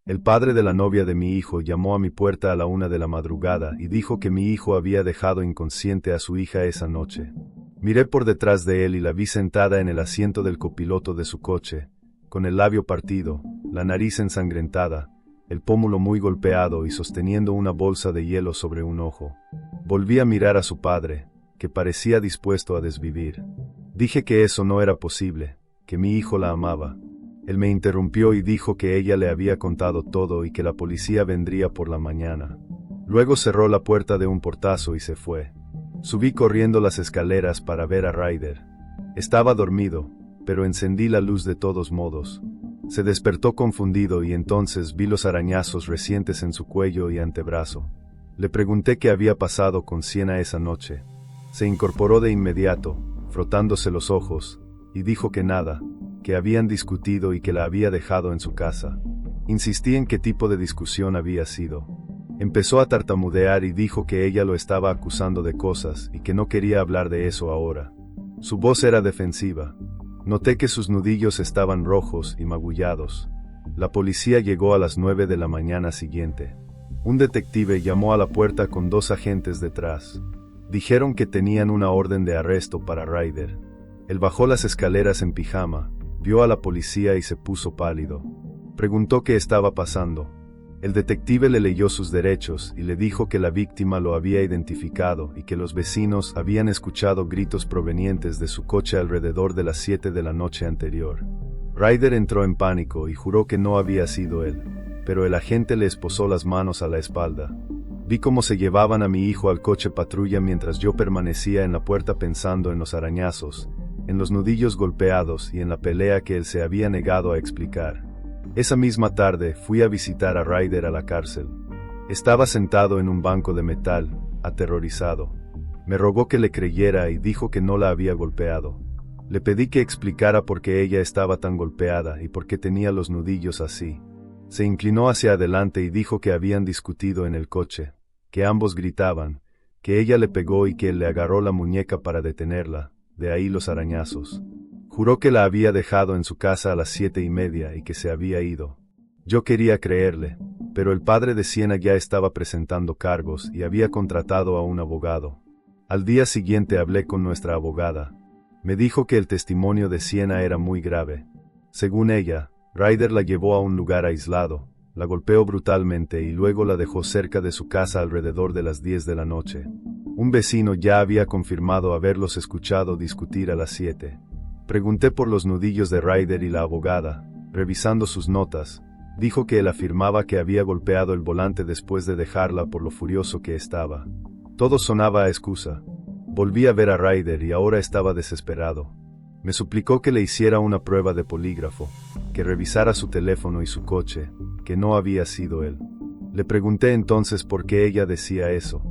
El padre de la novia de mi hijo llamó a mi puerta a la 1 de la madrugada y dijo que mi hijo había dejado inconsciente a su hija esa noche. Miré por detrás de él y la vi sentada en el asiento del copiloto de su coche, con el labio partido, la nariz ensangrentada, el pómulo muy golpeado y sosteniendo una bolsa de hielo sobre un ojo. Volví a mirar a su padre, que parecía dispuesto a desvivir. Dije que eso no era posible, que mi hijo la amaba. Él me interrumpió y dijo que ella le había contado todo y que la policía vendría por la mañana. Luego cerró la puerta de un portazo y se fue. Subí corriendo las escaleras para ver a Ryder. Estaba dormido, pero encendí la luz de todos modos. Se despertó confundido y entonces vi los arañazos recientes en su cuello y antebrazo. Le pregunté qué había pasado con Sienna esa noche. Se incorporó de inmediato, frotándose los ojos, y dijo que nada, que habían discutido y que la había dejado en su casa. Insistí en qué tipo de discusión había sido. Empezó a tartamudear y dijo que ella lo estaba acusando de cosas y que no quería hablar de eso ahora. Su voz era defensiva. Noté que sus nudillos estaban rojos y magullados. La policía llegó a las 9 de la mañana siguiente. Un detective llamó a la puerta con 2 agentes detrás. Dijeron que tenían una orden de arresto para Ryder. Él bajó las escaleras en pijama, vio a la policía y se puso pálido. Preguntó qué estaba pasando. El detective le leyó sus derechos y le dijo que la víctima lo había identificado y que los vecinos habían escuchado gritos provenientes de su coche alrededor de las 7 de la noche anterior. Ryder entró en pánico y juró que no había sido él, pero el agente le esposó las manos a la espalda. Vi cómo se llevaban a mi hijo al coche patrulla mientras yo permanecía en la puerta pensando en los arañazos, en los nudillos golpeados y en la pelea que él se había negado a explicar. Esa misma tarde fui a visitar a Ryder a la cárcel. Estaba sentado en un banco de metal, aterrorizado. Me rogó que le creyera y dijo que no la había golpeado. Le pedí que explicara por qué ella estaba tan golpeada y por qué tenía los nudillos así. Se inclinó hacia adelante y dijo que habían discutido en el coche, que ambos gritaban, que ella le pegó y que él le agarró la muñeca para detenerla, de ahí los arañazos. Juró que la había dejado en su casa a las 7:30 y que se había ido. Yo quería creerle, pero el padre de Sienna ya estaba presentando cargos y había contratado a un abogado. Al día siguiente hablé con nuestra abogada. Me dijo que el testimonio de Sienna era muy grave. Según ella, Ryder la llevó a un lugar aislado, la golpeó brutalmente y luego la dejó cerca de su casa alrededor de las 10 de la noche. Un vecino ya había confirmado haberlos escuchado discutir a las 7. Pregunté por los nudillos de Ryder y la abogada, revisando sus notas, dijo que él afirmaba que había golpeado el volante después de dejarla por lo furioso que estaba. Todo sonaba a excusa. Volví a ver a Ryder y ahora estaba desesperado. Me suplicó que le hiciera una prueba de polígrafo, que revisara su teléfono y su coche, que no había sido él. Le pregunté entonces por qué ella decía eso.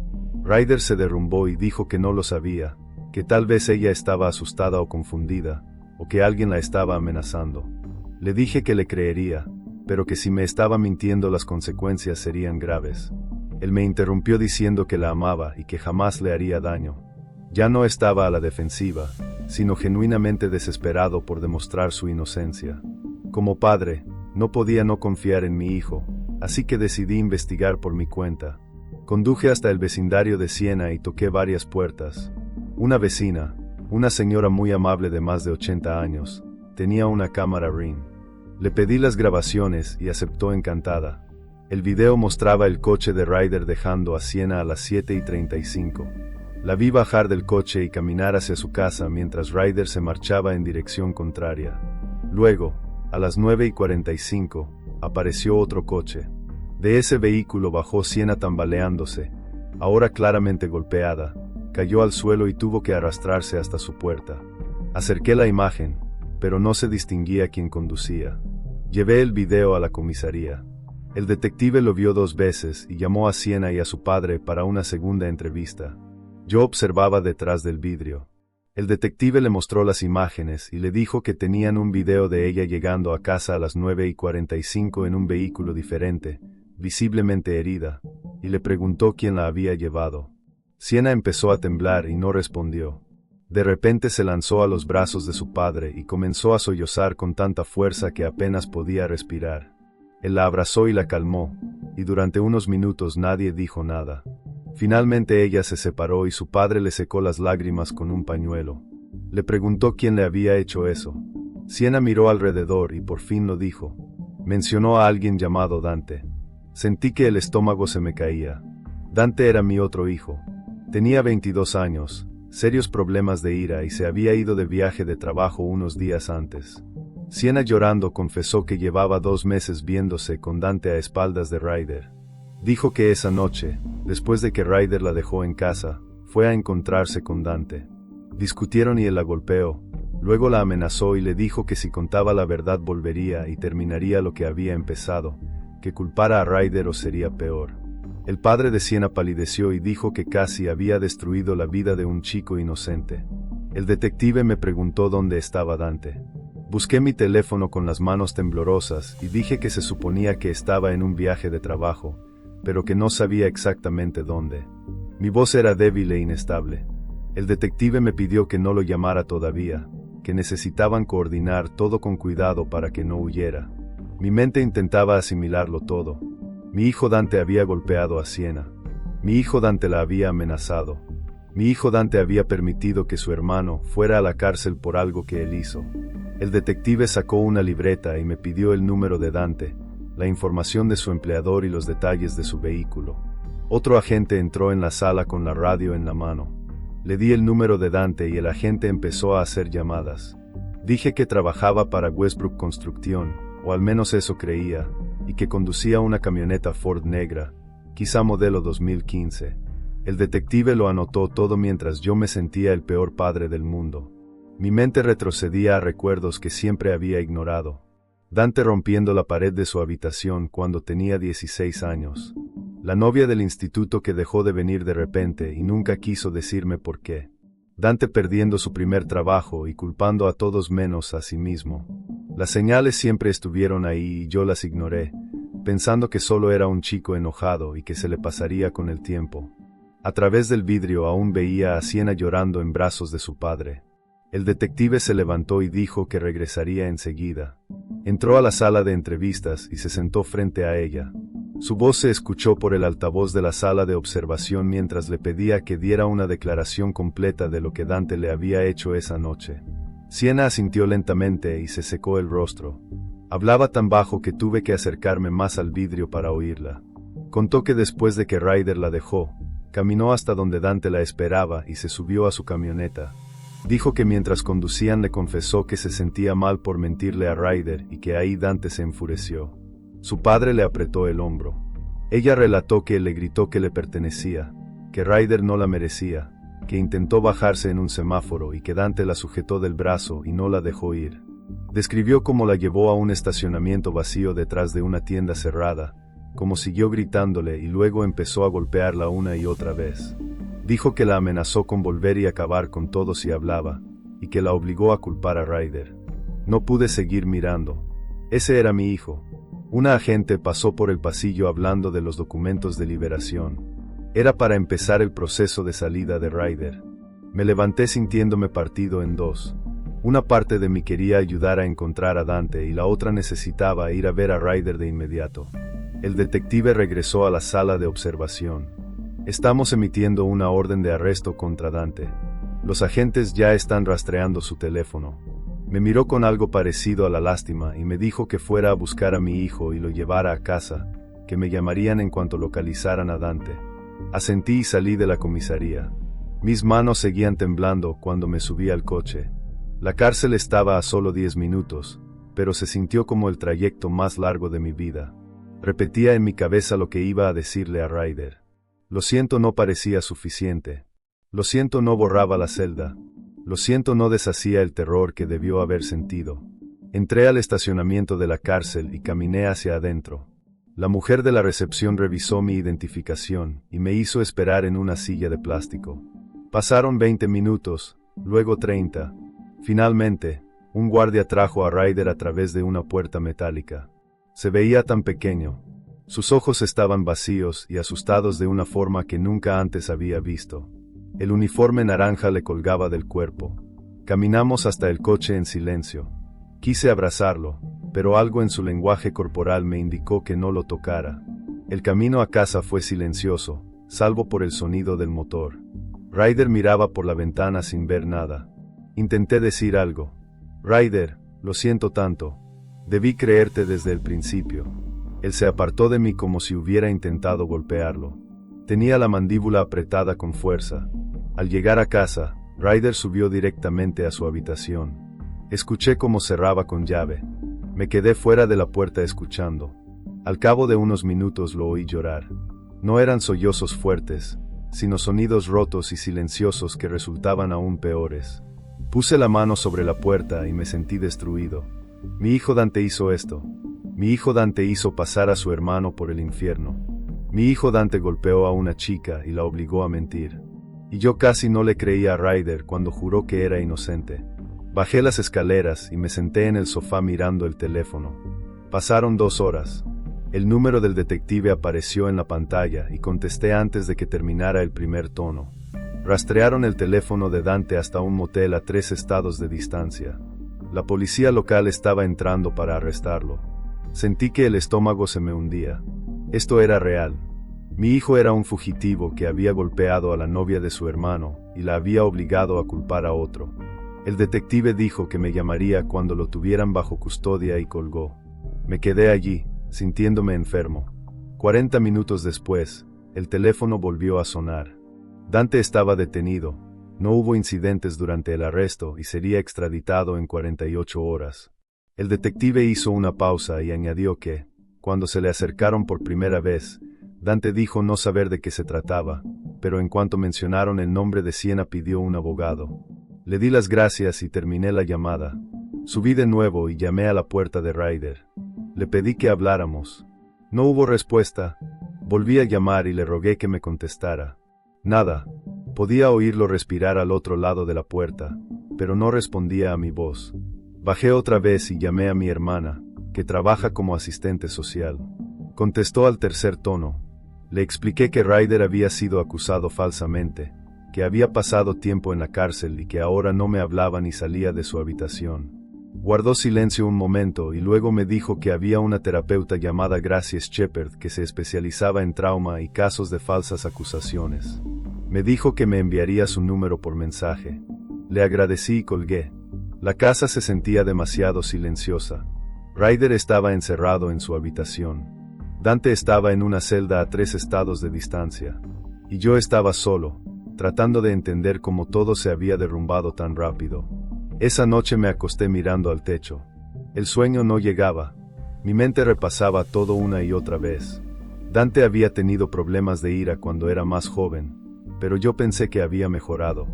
Ryder se derrumbó y dijo que no lo sabía, que tal vez ella estaba asustada o confundida, o que alguien la estaba amenazando. Le dije que le creería, pero que si me estaba mintiendo las consecuencias serían graves. Él me interrumpió diciendo que la amaba y que jamás le haría daño. Ya no estaba a la defensiva, sino genuinamente desesperado por demostrar su inocencia. Como padre, no podía no confiar en mi hijo, así que decidí investigar por mi cuenta. Conduje hasta el vecindario de Sienna y toqué varias puertas. Una vecina, una señora muy amable de más de 80 años, tenía una cámara Ring. Le pedí las grabaciones y aceptó encantada. El video mostraba el coche de Ryder dejando a Sienna a las 7:35. La vi bajar del coche y caminar hacia su casa mientras Ryder se marchaba en dirección contraria. Luego, a las 9:45, apareció otro coche. De ese vehículo bajó Sienna tambaleándose, ahora claramente golpeada, cayó al suelo y tuvo que arrastrarse hasta su puerta. Acerqué la imagen, pero no se distinguía quién conducía. Llevé el video a la comisaría. El detective lo vio 2 veces y llamó a Sienna y a su padre para una segunda entrevista. Yo observaba detrás del vidrio. El detective le mostró las imágenes y le dijo que tenían un video de ella llegando a casa a las 9:45 en un vehículo diferente, visiblemente herida, y le preguntó quién la había llevado. Sienna empezó a temblar y no respondió. De repente se lanzó a los brazos de su padre y comenzó a sollozar con tanta fuerza que apenas podía respirar. Él la abrazó y la calmó, y durante unos minutos nadie dijo nada. Finalmente ella se separó y su padre le secó las lágrimas con un pañuelo. Le preguntó quién le había hecho eso. Siena miró alrededor y por fin lo dijo. Mencionó a alguien llamado Dante. Sentí que el estómago se me caía. Dante era mi otro hijo. Tenía 22 años, serios problemas de ira y se había ido de viaje de trabajo unos días antes. Siena llorando confesó que llevaba 2 meses viéndose con Dante a espaldas de Ryder. Dijo que esa noche, después de que Ryder la dejó en casa, fue a encontrarse con Dante. Discutieron y él la golpeó, luego la amenazó y le dijo que si contaba la verdad volvería y terminaría lo que había empezado, que culpara a Ryder o sería peor. El padre de Siena palideció y dijo que casi había destruido la vida de un chico inocente. El detective me preguntó dónde estaba Dante. Busqué mi teléfono con las manos temblorosas y dije que se suponía que estaba en un viaje de trabajo, pero que no sabía exactamente dónde. Mi voz era débil e inestable. El detective me pidió que no lo llamara todavía, que necesitaban coordinar todo con cuidado para que no huyera. Mi mente intentaba asimilarlo todo. Mi hijo Dante había golpeado a Siena. Mi hijo Dante la había amenazado. Mi hijo Dante había permitido que su hermano fuera a la cárcel por algo que él hizo. El detective sacó una libreta y me pidió el número de Dante, la información de su empleador y los detalles de su vehículo. Otro agente entró en la sala con la radio en la mano. Le di el número de Dante y el agente empezó a hacer llamadas. Dije que trabajaba para Westbrook Construction, o al menos eso creía, y que conducía una camioneta Ford negra, quizá modelo 2015. El detective lo anotó todo mientras yo me sentía el peor padre del mundo. Mi mente retrocedía a recuerdos que siempre había ignorado. Dante rompiendo la pared de su habitación cuando tenía 16 años. La novia del instituto que dejó de venir de repente y nunca quiso decirme por qué. Dante perdiendo su primer trabajo y culpando a todos menos a sí mismo. Las señales siempre estuvieron ahí y yo las ignoré, pensando que solo era un chico enojado y que se le pasaría con el tiempo. A través del vidrio aún veía a Siena llorando en brazos de su padre. El detective se levantó y dijo que regresaría enseguida. Entró a la sala de entrevistas y se sentó frente a ella. Su voz se escuchó por el altavoz de la sala de observación mientras le pedía que diera una declaración completa de lo que Dante le había hecho esa noche. Siena asintió lentamente y se secó el rostro. Hablaba tan bajo que tuve que acercarme más al vidrio para oírla. Contó que después de que Ryder la dejó, caminó hasta donde Dante la esperaba y se subió a su camioneta. Dijo que mientras conducían le confesó que se sentía mal por mentirle a Ryder y que ahí Dante se enfureció. Su padre le apretó el hombro. Ella relató que él le gritó que le pertenecía, que Ryder no la merecía, que intentó bajarse en un semáforo y que Dante la sujetó del brazo y no la dejó ir. Describió cómo la llevó a un estacionamiento vacío detrás de una tienda cerrada, cómo siguió gritándole y luego empezó a golpearla una y otra vez. Dijo que la amenazó con volver y acabar con todo si hablaba, y que la obligó a culpar a Ryder. No pude seguir mirando. Ese era mi hijo. Una agente pasó por el pasillo hablando de los documentos de liberación. Era para empezar el proceso de salida de Ryder. Me levanté sintiéndome partido en dos. Una parte de mí quería ayudar a encontrar a Dante y la otra necesitaba ir a ver a Ryder de inmediato. El detective regresó a la sala de observación. Estamos emitiendo una orden de arresto contra Dante. Los agentes ya están rastreando su teléfono. Me miró con algo parecido a la lástima y me dijo que fuera a buscar a mi hijo y lo llevara a casa, que me llamarían en cuanto localizaran a Dante. Asentí y salí de la comisaría. Mis manos seguían temblando cuando me subí al coche. La cárcel estaba a solo 10 minutos, pero se sintió como el trayecto más largo de mi vida. Repetía en mi cabeza lo que iba a decirle a Ryder. Lo siento no parecía suficiente. Lo siento no borraba la celda. Lo siento no deshacía el terror que debió haber sentido. Entré al estacionamiento de la cárcel y caminé hacia adentro. La mujer de la recepción revisó mi identificación y me hizo esperar en una silla de plástico. Pasaron 20 minutos, luego 30. Finalmente, un guardia trajo a Ryder a través de una puerta metálica. Se veía tan pequeño. Sus ojos estaban vacíos y asustados de una forma que nunca antes había visto. El uniforme naranja le colgaba del cuerpo. Caminamos hasta el coche en silencio. Quise abrazarlo, pero algo en su lenguaje corporal me indicó que no lo tocara. El camino a casa fue silencioso, salvo por el sonido del motor. Ryder miraba por la ventana sin ver nada. Intenté decir algo. Ryder, lo siento tanto. Debí creerte desde el principio. Él se apartó de mí como si hubiera intentado golpearlo. Tenía la mandíbula apretada con fuerza. Al llegar a casa, Ryder subió directamente a su habitación. Escuché cómo cerraba con llave. Me quedé fuera de la puerta escuchando. Al cabo de unos minutos lo oí llorar. No eran sollozos fuertes, sino sonidos rotos y silenciosos que resultaban aún peores. Puse la mano sobre la puerta y me sentí destruido. Mi hijo Dante hizo esto. Mi hijo Dante hizo pasar a su hermano por el infierno. Mi hijo Dante golpeó a una chica y la obligó a mentir. Y yo casi no le creía a Ryder cuando juró que era inocente. Bajé las escaleras y me senté en el sofá mirando el teléfono. Pasaron 2 horas. El número del detective apareció en la pantalla y contesté antes de que terminara el primer tono. Rastrearon el teléfono de Dante hasta un motel a 3 estados de distancia. La policía local estaba entrando para arrestarlo. Sentí que el estómago se me hundía. Esto era real. Mi hijo era un fugitivo que había golpeado a la novia de su hermano y la había obligado a culpar a otro. El detective dijo que me llamaría cuando lo tuvieran bajo custodia y colgó. Me quedé allí, sintiéndome enfermo. 40 minutos después, el teléfono volvió a sonar. Dante estaba detenido. No hubo incidentes durante el arresto y sería extraditado en 48 horas. El detective hizo una pausa y añadió que, cuando se le acercaron por primera vez, Dante dijo no saber de qué se trataba, pero en cuanto mencionaron el nombre de Siena pidió un abogado. Le di las gracias y terminé la llamada. Subí de nuevo y llamé a la puerta de Ryder. Le pedí que habláramos. No hubo respuesta. Volví a llamar y le rogué que me contestara. Nada. Podía oírlo respirar al otro lado de la puerta, pero no respondía a mi voz. Bajé otra vez y llamé a mi hermana, que trabaja como asistente social. Contestó al tercer tono. Le expliqué que Ryder había sido acusado falsamente, que había pasado tiempo en la cárcel y que ahora no me hablaba ni salía de su habitación. Guardó silencio un momento y luego me dijo que había una terapeuta llamada Gracie Shepard que se especializaba en trauma y casos de falsas acusaciones. Me dijo que me enviaría su número por mensaje. Le agradecí y colgué. La casa se sentía demasiado silenciosa. Ryder estaba encerrado en su habitación. Dante estaba en una celda a 3 estados de distancia. Y yo estaba solo, tratando de entender cómo todo se había derrumbado tan rápido. Esa noche me acosté mirando al techo. El sueño no llegaba. Mi mente repasaba todo una y otra vez. Dante había tenido problemas de ira cuando era más joven, pero yo pensé que había mejorado.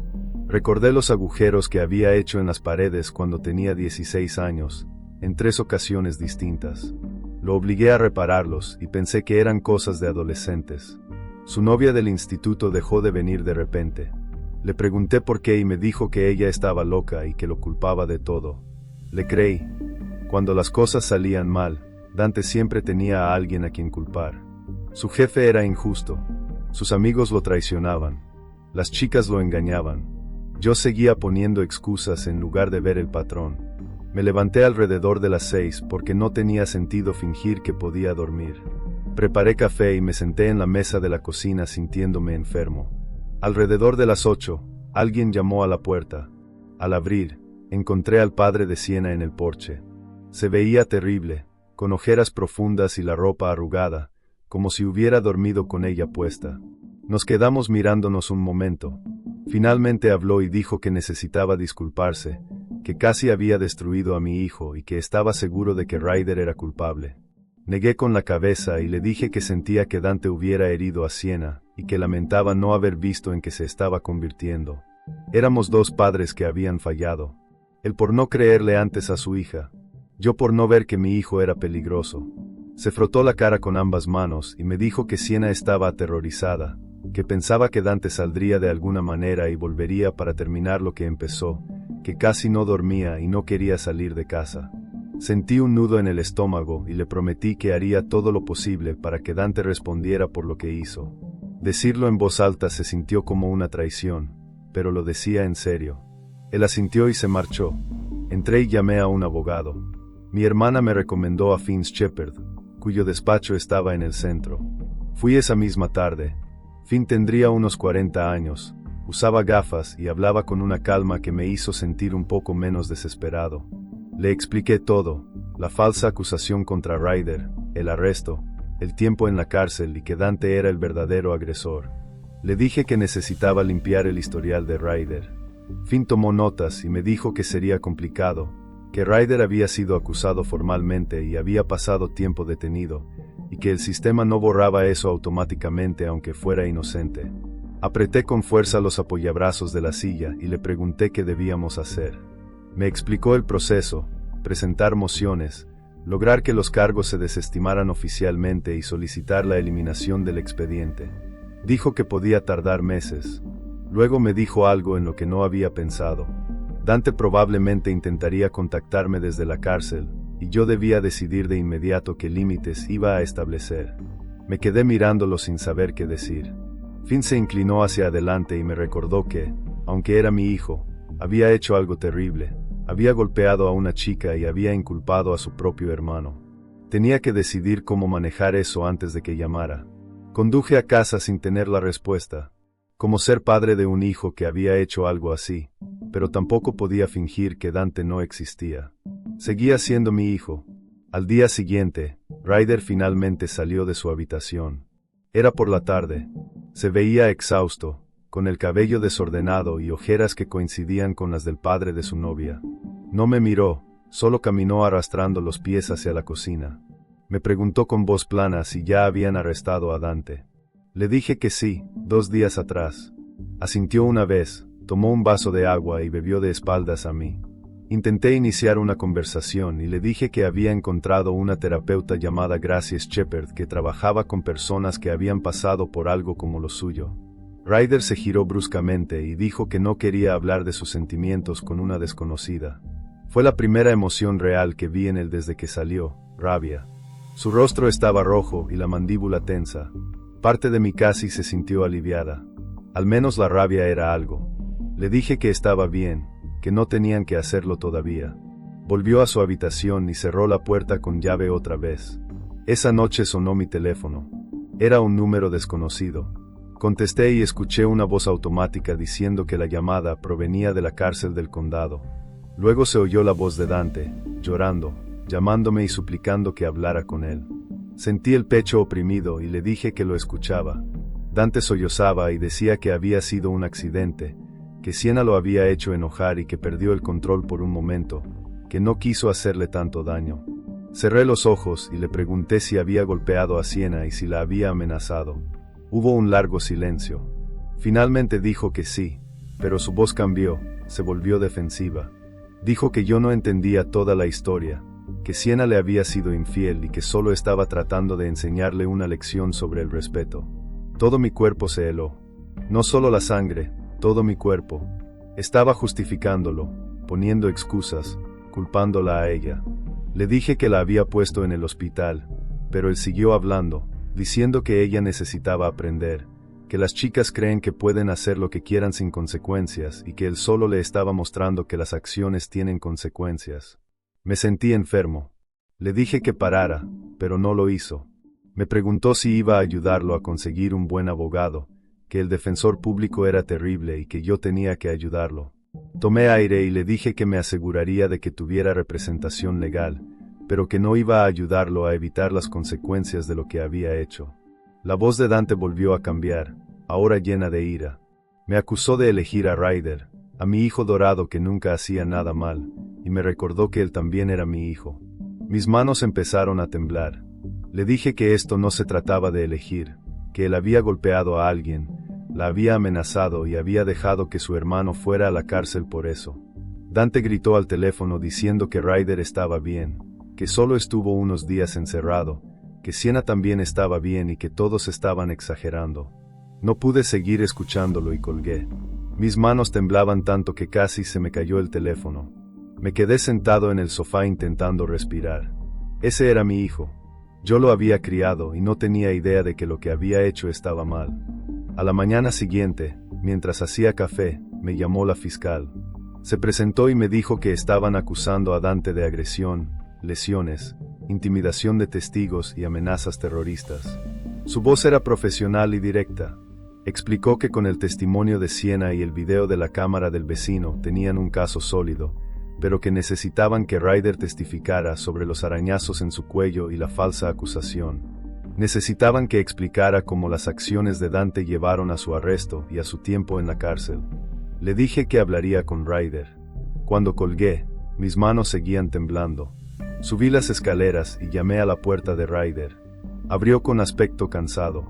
Recordé los agujeros que había hecho en las paredes cuando tenía 16 años, en 3 ocasiones distintas. Lo obligué a repararlos y pensé que eran cosas de adolescentes. Su novia del instituto dejó de venir de repente. Le pregunté por qué y me dijo que ella estaba loca y que lo culpaba de todo. Le creí. Cuando las cosas salían mal, Dante siempre tenía a alguien a quien culpar. Su jefe era injusto. Sus amigos lo traicionaban. Las chicas lo engañaban. Yo seguía poniendo excusas en lugar de ver el patrón. Me levanté alrededor de las 6 porque no tenía sentido fingir que podía dormir. Preparé café y me senté en la mesa de la cocina sintiéndome enfermo. Alrededor de las 8, alguien llamó a la puerta. Al abrir, encontré al padre de Siena en el porche. Se veía terrible, con ojeras profundas y la ropa arrugada, como si hubiera dormido con ella puesta. Nos quedamos mirándonos un momento. Finalmente habló y dijo que necesitaba disculparse, que casi había destruido a mi hijo y que estaba seguro de que Ryder era culpable. Negué con la cabeza y le dije que sentía que Dante hubiera herido a Siena y que lamentaba no haber visto en qué se estaba convirtiendo. Éramos 2 padres que habían fallado. Él por no creerle antes a su hija, yo por no ver que mi hijo era peligroso. Se frotó la cara con ambas manos y me dijo que Siena estaba aterrorizada, que pensaba que Dante saldría de alguna manera y volvería para terminar lo que empezó, que casi no dormía y no quería salir de casa. Sentí un nudo en el estómago y le prometí que haría todo lo posible para que Dante respondiera por lo que hizo. Decirlo en voz alta se sintió como una traición, pero lo decía en serio. Él asintió y se marchó. Entré y llamé a un abogado. Mi hermana me recomendó a Vince Shepard, cuyo despacho estaba en el centro. Fui esa misma tarde. Finn tendría unos 40 años, usaba gafas y hablaba con una calma que me hizo sentir un poco menos desesperado. Le expliqué todo, la falsa acusación contra Ryder, el arresto, el tiempo en la cárcel y que Dante era el verdadero agresor. Le dije que necesitaba limpiar el historial de Ryder. Finn tomó notas y me dijo que sería complicado, que Ryder había sido acusado formalmente y había pasado tiempo detenido, y que el sistema no borraba eso automáticamente aunque fuera inocente. Apreté con fuerza los apoyabrazos de la silla y le pregunté qué debíamos hacer. Me explicó el proceso: presentar mociones, lograr que los cargos se desestimaran oficialmente y solicitar la eliminación del expediente. Dijo que podía tardar meses. Luego me dijo algo en lo que no había pensado. Dante probablemente intentaría contactarme desde la cárcel, y yo debía decidir de inmediato qué límites iba a establecer. Me quedé mirándolo sin saber qué decir. Finn se inclinó hacia adelante y me recordó que, aunque era mi hijo, había hecho algo terrible. Había golpeado a una chica y había inculpado a su propio hermano. Tenía que decidir cómo manejar eso antes de que llamara. Conduje a casa sin tener la respuesta. Cómo ser padre de un hijo que había hecho algo así, pero tampoco podía fingir que Dante no existía. Seguía siendo mi hijo. Al día siguiente, Ryder finalmente salió de su habitación. Era por la tarde. Se veía exhausto, con el cabello desordenado y ojeras que coincidían con las del padre de su novia. No me miró, solo caminó arrastrando los pies hacia la cocina. Me preguntó con voz plana si ya habían arrestado a Dante. Le dije que sí, 2 días atrás. Asintió una vez, tomó un vaso de agua y bebió de espaldas a mí. Intenté iniciar una conversación y le dije que había encontrado una terapeuta llamada Gracie Shepard que trabajaba con personas que habían pasado por algo como lo suyo. Ryder se giró bruscamente y dijo que no quería hablar de sus sentimientos con una desconocida. Fue la primera emoción real que vi en él desde que salió: rabia. Su rostro estaba rojo y la mandíbula tensa. Parte de mí casi se sintió aliviada. Al menos la rabia era algo. Le dije que estaba bien, que no tenían que hacerlo todavía. Volvió a su habitación y cerró la puerta con llave otra vez. Esa noche sonó mi teléfono. Era un número desconocido. Contesté y escuché una voz automática diciendo que la llamada provenía de la cárcel del condado. Luego se oyó la voz de Dante, llorando, llamándome y suplicando que hablara con él. Sentí el pecho oprimido y le dije que lo escuchaba. Dante sollozaba y decía que había sido un accidente, que Sienna lo había hecho enojar y que perdió el control por un momento, que no quiso hacerle tanto daño. Cerré los ojos y le pregunté si había golpeado a Sienna y si la había amenazado. Hubo un largo silencio. Finalmente dijo que sí, pero su voz cambió, se volvió defensiva. Dijo que yo no entendía toda la historia, que Sienna le había sido infiel y que solo estaba tratando de enseñarle una lección sobre el respeto. Todo mi cuerpo se heló. No solo la sangre, todo mi cuerpo. Estaba justificándolo, poniendo excusas, culpándola a ella. Le dije que la había puesto en el hospital, pero él siguió hablando, diciendo que ella necesitaba aprender, que las chicas creen que pueden hacer lo que quieran sin consecuencias y que él solo le estaba mostrando que las acciones tienen consecuencias. Me sentí enfermo. Le dije que parara, pero no lo hizo. Me preguntó si iba a ayudarlo a conseguir un buen abogado, que el defensor público era terrible y que yo tenía que ayudarlo. Tomé aire y le dije que me aseguraría de que tuviera representación legal, pero que no iba a ayudarlo a evitar las consecuencias de lo que había hecho. La voz de Dante volvió a cambiar, ahora llena de ira. Me acusó de elegir a Ryder, a mi hijo dorado que nunca hacía nada mal, y me recordó que él también era mi hijo. Mis manos empezaron a temblar. Le dije que esto no se trataba de elegir, que él había golpeado a alguien, la había amenazado y había dejado que su hermano fuera a la cárcel por eso. Dante gritó al teléfono diciendo que Ryder estaba bien, que solo estuvo unos días encerrado, que Sienna también estaba bien y que todos estaban exagerando. No pude seguir escuchándolo y colgué. Mis manos temblaban tanto que casi se me cayó el teléfono. Me quedé sentado en el sofá intentando respirar. Ese era mi hijo. Yo lo había criado y no tenía idea de que lo que había hecho estaba mal. A la mañana siguiente, mientras hacía café, me llamó la fiscal. Se presentó y me dijo que estaban acusando a Dante de agresión, lesiones, intimidación de testigos y amenazas terroristas. Su voz era profesional y directa. Explicó que con el testimonio de Siena y el video de la cámara del vecino tenían un caso sólido, pero que necesitaban que Ryder testificara sobre los arañazos en su cuello y la falsa acusación. Necesitaban que explicara cómo las acciones de Dante llevaron a su arresto y a su tiempo en la cárcel. Le dije que hablaría con Ryder. Cuando colgué, mis manos seguían temblando. Subí las escaleras y llamé a la puerta de Ryder. Abrió con aspecto cansado.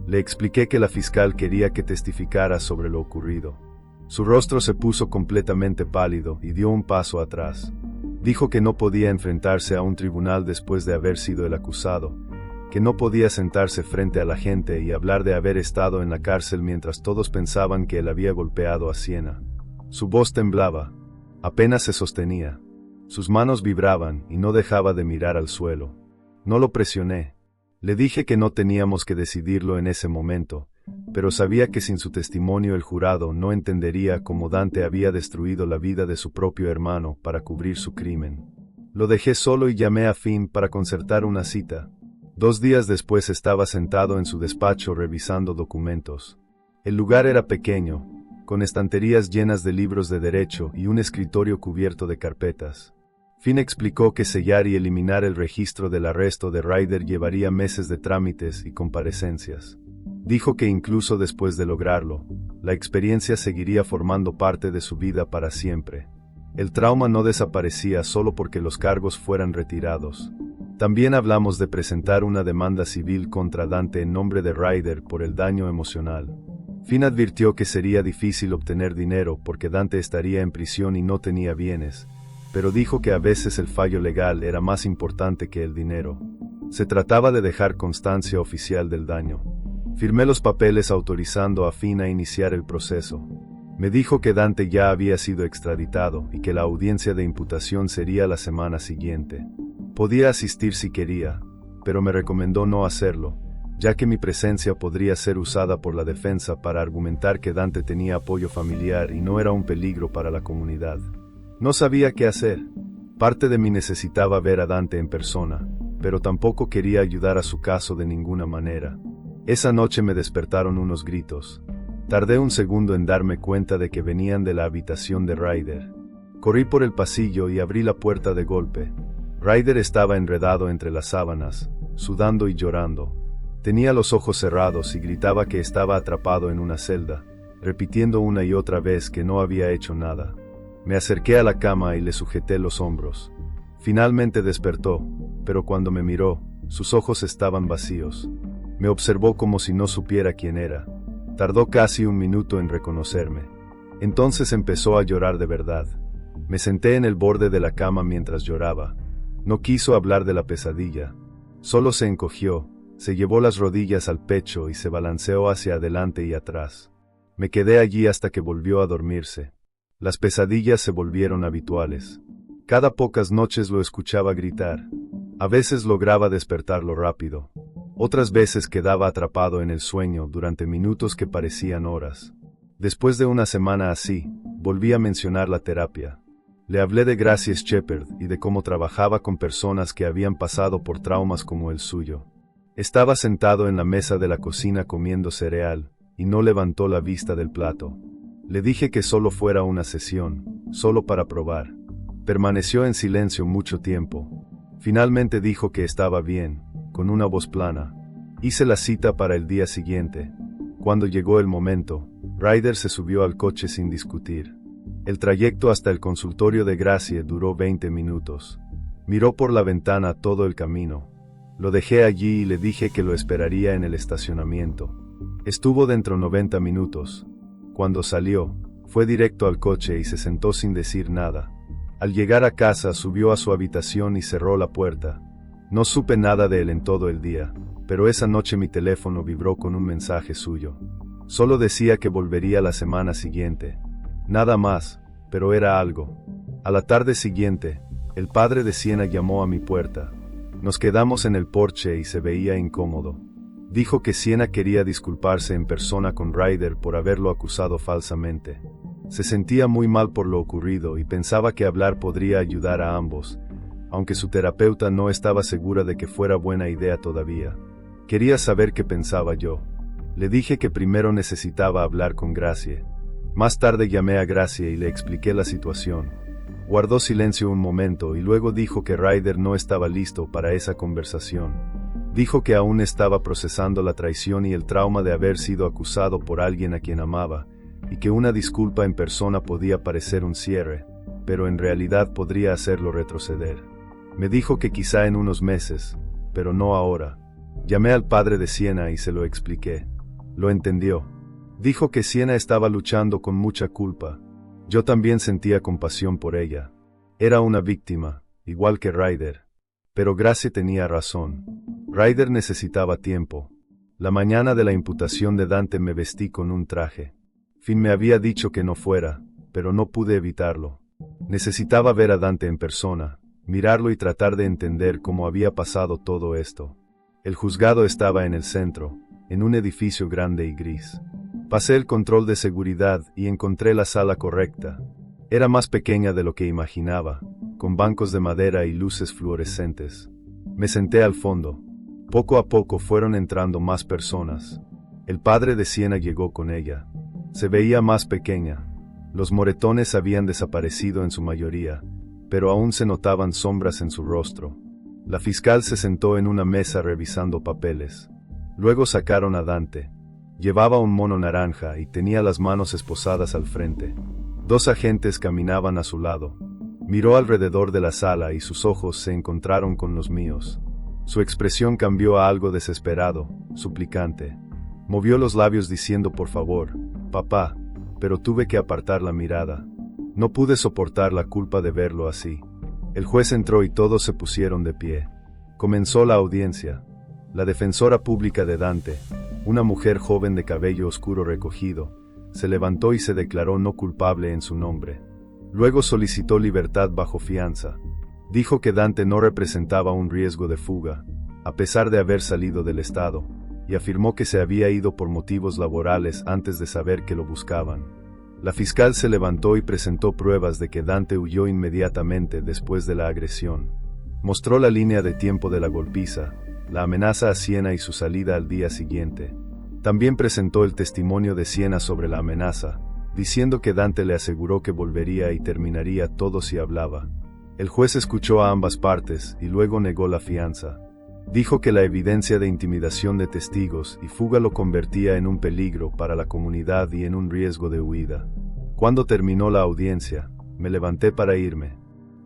Le expliqué que la fiscal quería que testificara sobre lo ocurrido. Su rostro se puso completamente pálido y dio un paso atrás. Dijo que no podía enfrentarse a un tribunal después de haber sido el acusado, que no podía sentarse frente a la gente y hablar de haber estado en la cárcel mientras todos pensaban que él había golpeado a Siena. Su voz temblaba. Apenas se sostenía. Sus manos vibraban y no dejaba de mirar al suelo. No lo presioné. Le dije que no teníamos que decidirlo en ese momento, pero sabía que sin su testimonio el jurado no entendería cómo Dante había destruido la vida de su propio hermano para cubrir su crimen. Lo dejé solo y llamé a Finn para concertar una cita. 2 días después estaba sentado en su despacho revisando documentos. El lugar era pequeño, con estanterías llenas de libros de derecho y un escritorio cubierto de carpetas. Finn explicó que sellar y eliminar el registro del arresto de Ryder llevaría meses de trámites y comparecencias. Dijo que incluso después de lograrlo, la experiencia seguiría formando parte de su vida para siempre. El trauma no desaparecía solo porque los cargos fueran retirados. También hablamos de presentar una demanda civil contra Dante en nombre de Ryder por el daño emocional. Finn advirtió que sería difícil obtener dinero porque Dante estaría en prisión y no tenía bienes, pero dijo que a veces el fallo legal era más importante que el dinero. Se trataba de dejar constancia oficial del daño. Firmé los papeles autorizando a Finn a iniciar el proceso. Me dijo que Dante ya había sido extraditado y que la audiencia de imputación sería la semana siguiente. Podía asistir si quería, pero me recomendó no hacerlo, ya que mi presencia podría ser usada por la defensa para argumentar que Dante tenía apoyo familiar y no era un peligro para la comunidad. No sabía qué hacer. Parte de mí necesitaba ver a Dante en persona, pero tampoco quería ayudar a su caso de ninguna manera. Esa noche me despertaron unos gritos. Tardé un segundo en darme cuenta de que venían de la habitación de Ryder. Corrí por el pasillo y abrí la puerta de golpe. Ryder estaba enredado entre las sábanas, sudando y llorando. Tenía los ojos cerrados y gritaba que estaba atrapado en una celda, repitiendo una y otra vez que no había hecho nada. Me acerqué a la cama y le sujeté los hombros. Finalmente despertó, pero cuando me miró, sus ojos estaban vacíos. Me observó como si no supiera quién era. Tardó casi 1 minuto en reconocerme. Entonces empezó a llorar de verdad. Me senté en el borde de la cama mientras lloraba. No quiso hablar de la pesadilla. Solo se encogió, se llevó las rodillas al pecho y se balanceó hacia adelante y atrás. Me quedé allí hasta que volvió a dormirse. Las pesadillas se volvieron habituales. Cada pocas noches lo escuchaba gritar. A veces lograba despertarlo rápido. Otras veces quedaba atrapado en el sueño durante minutos que parecían horas. Después de una semana así, volví a mencionar la terapia. Le hablé de Gracie Shepard y de cómo trabajaba con personas que habían pasado por traumas como el suyo. Estaba sentado en la mesa de la cocina comiendo cereal, y no levantó la vista del plato. Le dije que solo fuera una sesión, solo para probar. Permaneció en silencio mucho tiempo. Finalmente dijo que estaba bien, con una voz plana. Hice la cita para el día siguiente. Cuando llegó el momento, Ryder se subió al coche sin discutir. El trayecto hasta el consultorio de Gracie duró 20 minutos. Miró por la ventana todo el camino. Lo dejé allí y le dije que lo esperaría en el estacionamiento. Estuvo dentro 90 minutos. Cuando salió, fue directo al coche y se sentó sin decir nada. Al llegar a casa subió a su habitación y cerró la puerta. No supe nada de él en todo el día, pero esa noche mi teléfono vibró con un mensaje suyo. Solo decía que volvería la semana siguiente. Nada más, pero era algo. A la tarde siguiente, el padre de Siena llamó a mi puerta. Nos quedamos en el porche y se veía incómodo. Dijo que Siena quería disculparse en persona con Ryder por haberlo acusado falsamente. Se sentía muy mal por lo ocurrido y pensaba que hablar podría ayudar a ambos, aunque su terapeuta no estaba segura de que fuera buena idea todavía. Quería saber qué pensaba yo. Le dije que primero necesitaba hablar con Gracie. Más tarde llamé a Gracie y le expliqué la situación. Guardó silencio un momento y luego dijo que Ryder no estaba listo para esa conversación. Dijo que aún estaba procesando la traición y el trauma de haber sido acusado por alguien a quien amaba, y que una disculpa en persona podía parecer un cierre, pero en realidad podría hacerlo retroceder. Me dijo que quizá en unos meses, pero no ahora. Llamé al padre de Sienna y se lo expliqué. Lo entendió. Dijo que Sienna estaba luchando con mucha culpa. Yo también sentía compasión por ella. Era una víctima, igual que Ryder. Pero Gracie tenía razón. Ryder necesitaba tiempo. La mañana de la imputación de Dante me vestí con un traje. Finn me había dicho que no fuera, pero no pude evitarlo. Necesitaba ver a Dante en persona, mirarlo y tratar de entender cómo había pasado todo esto. El juzgado estaba en el centro, en un edificio grande y gris. Pasé el control de seguridad y encontré la sala correcta. Era más pequeña de lo que imaginaba, con bancos de madera y luces fluorescentes. Me senté al fondo. Poco a poco fueron entrando más personas. El padre de Sienna llegó con ella. Se veía más pequeña. Los moretones habían desaparecido en su mayoría, pero aún se notaban sombras en su rostro. La fiscal se sentó en una mesa revisando papeles. Luego sacaron a Dante. Llevaba un mono naranja y tenía las manos esposadas al frente. 2 agentes caminaban a su lado. Miró alrededor de la sala y sus ojos se encontraron con los míos. Su expresión cambió a algo desesperado, suplicante. Movió los labios diciendo por favor, papá, pero tuve que apartar la mirada. No pude soportar la culpa de verlo así. El juez entró y todos se pusieron de pie. Comenzó la audiencia. La defensora pública de Dante, una mujer joven de cabello oscuro recogido, se levantó y se declaró no culpable en su nombre. Luego solicitó libertad bajo fianza. Dijo que Dante no representaba un riesgo de fuga, a pesar de haber salido del estado, y afirmó que se había ido por motivos laborales antes de saber que lo buscaban. La fiscal se levantó y presentó pruebas de que Dante huyó inmediatamente después de la agresión. Mostró la línea de tiempo de la golpiza, la amenaza a Sienna y su salida al día siguiente. También presentó el testimonio de Sienna sobre la amenaza, diciendo que Dante le aseguró que volvería y terminaría todo si hablaba. El juez escuchó a ambas partes y luego negó la fianza. Dijo que la evidencia de intimidación de testigos y fuga lo convertía en un peligro para la comunidad y en un riesgo de huida. Cuando terminó la audiencia, me levanté para irme.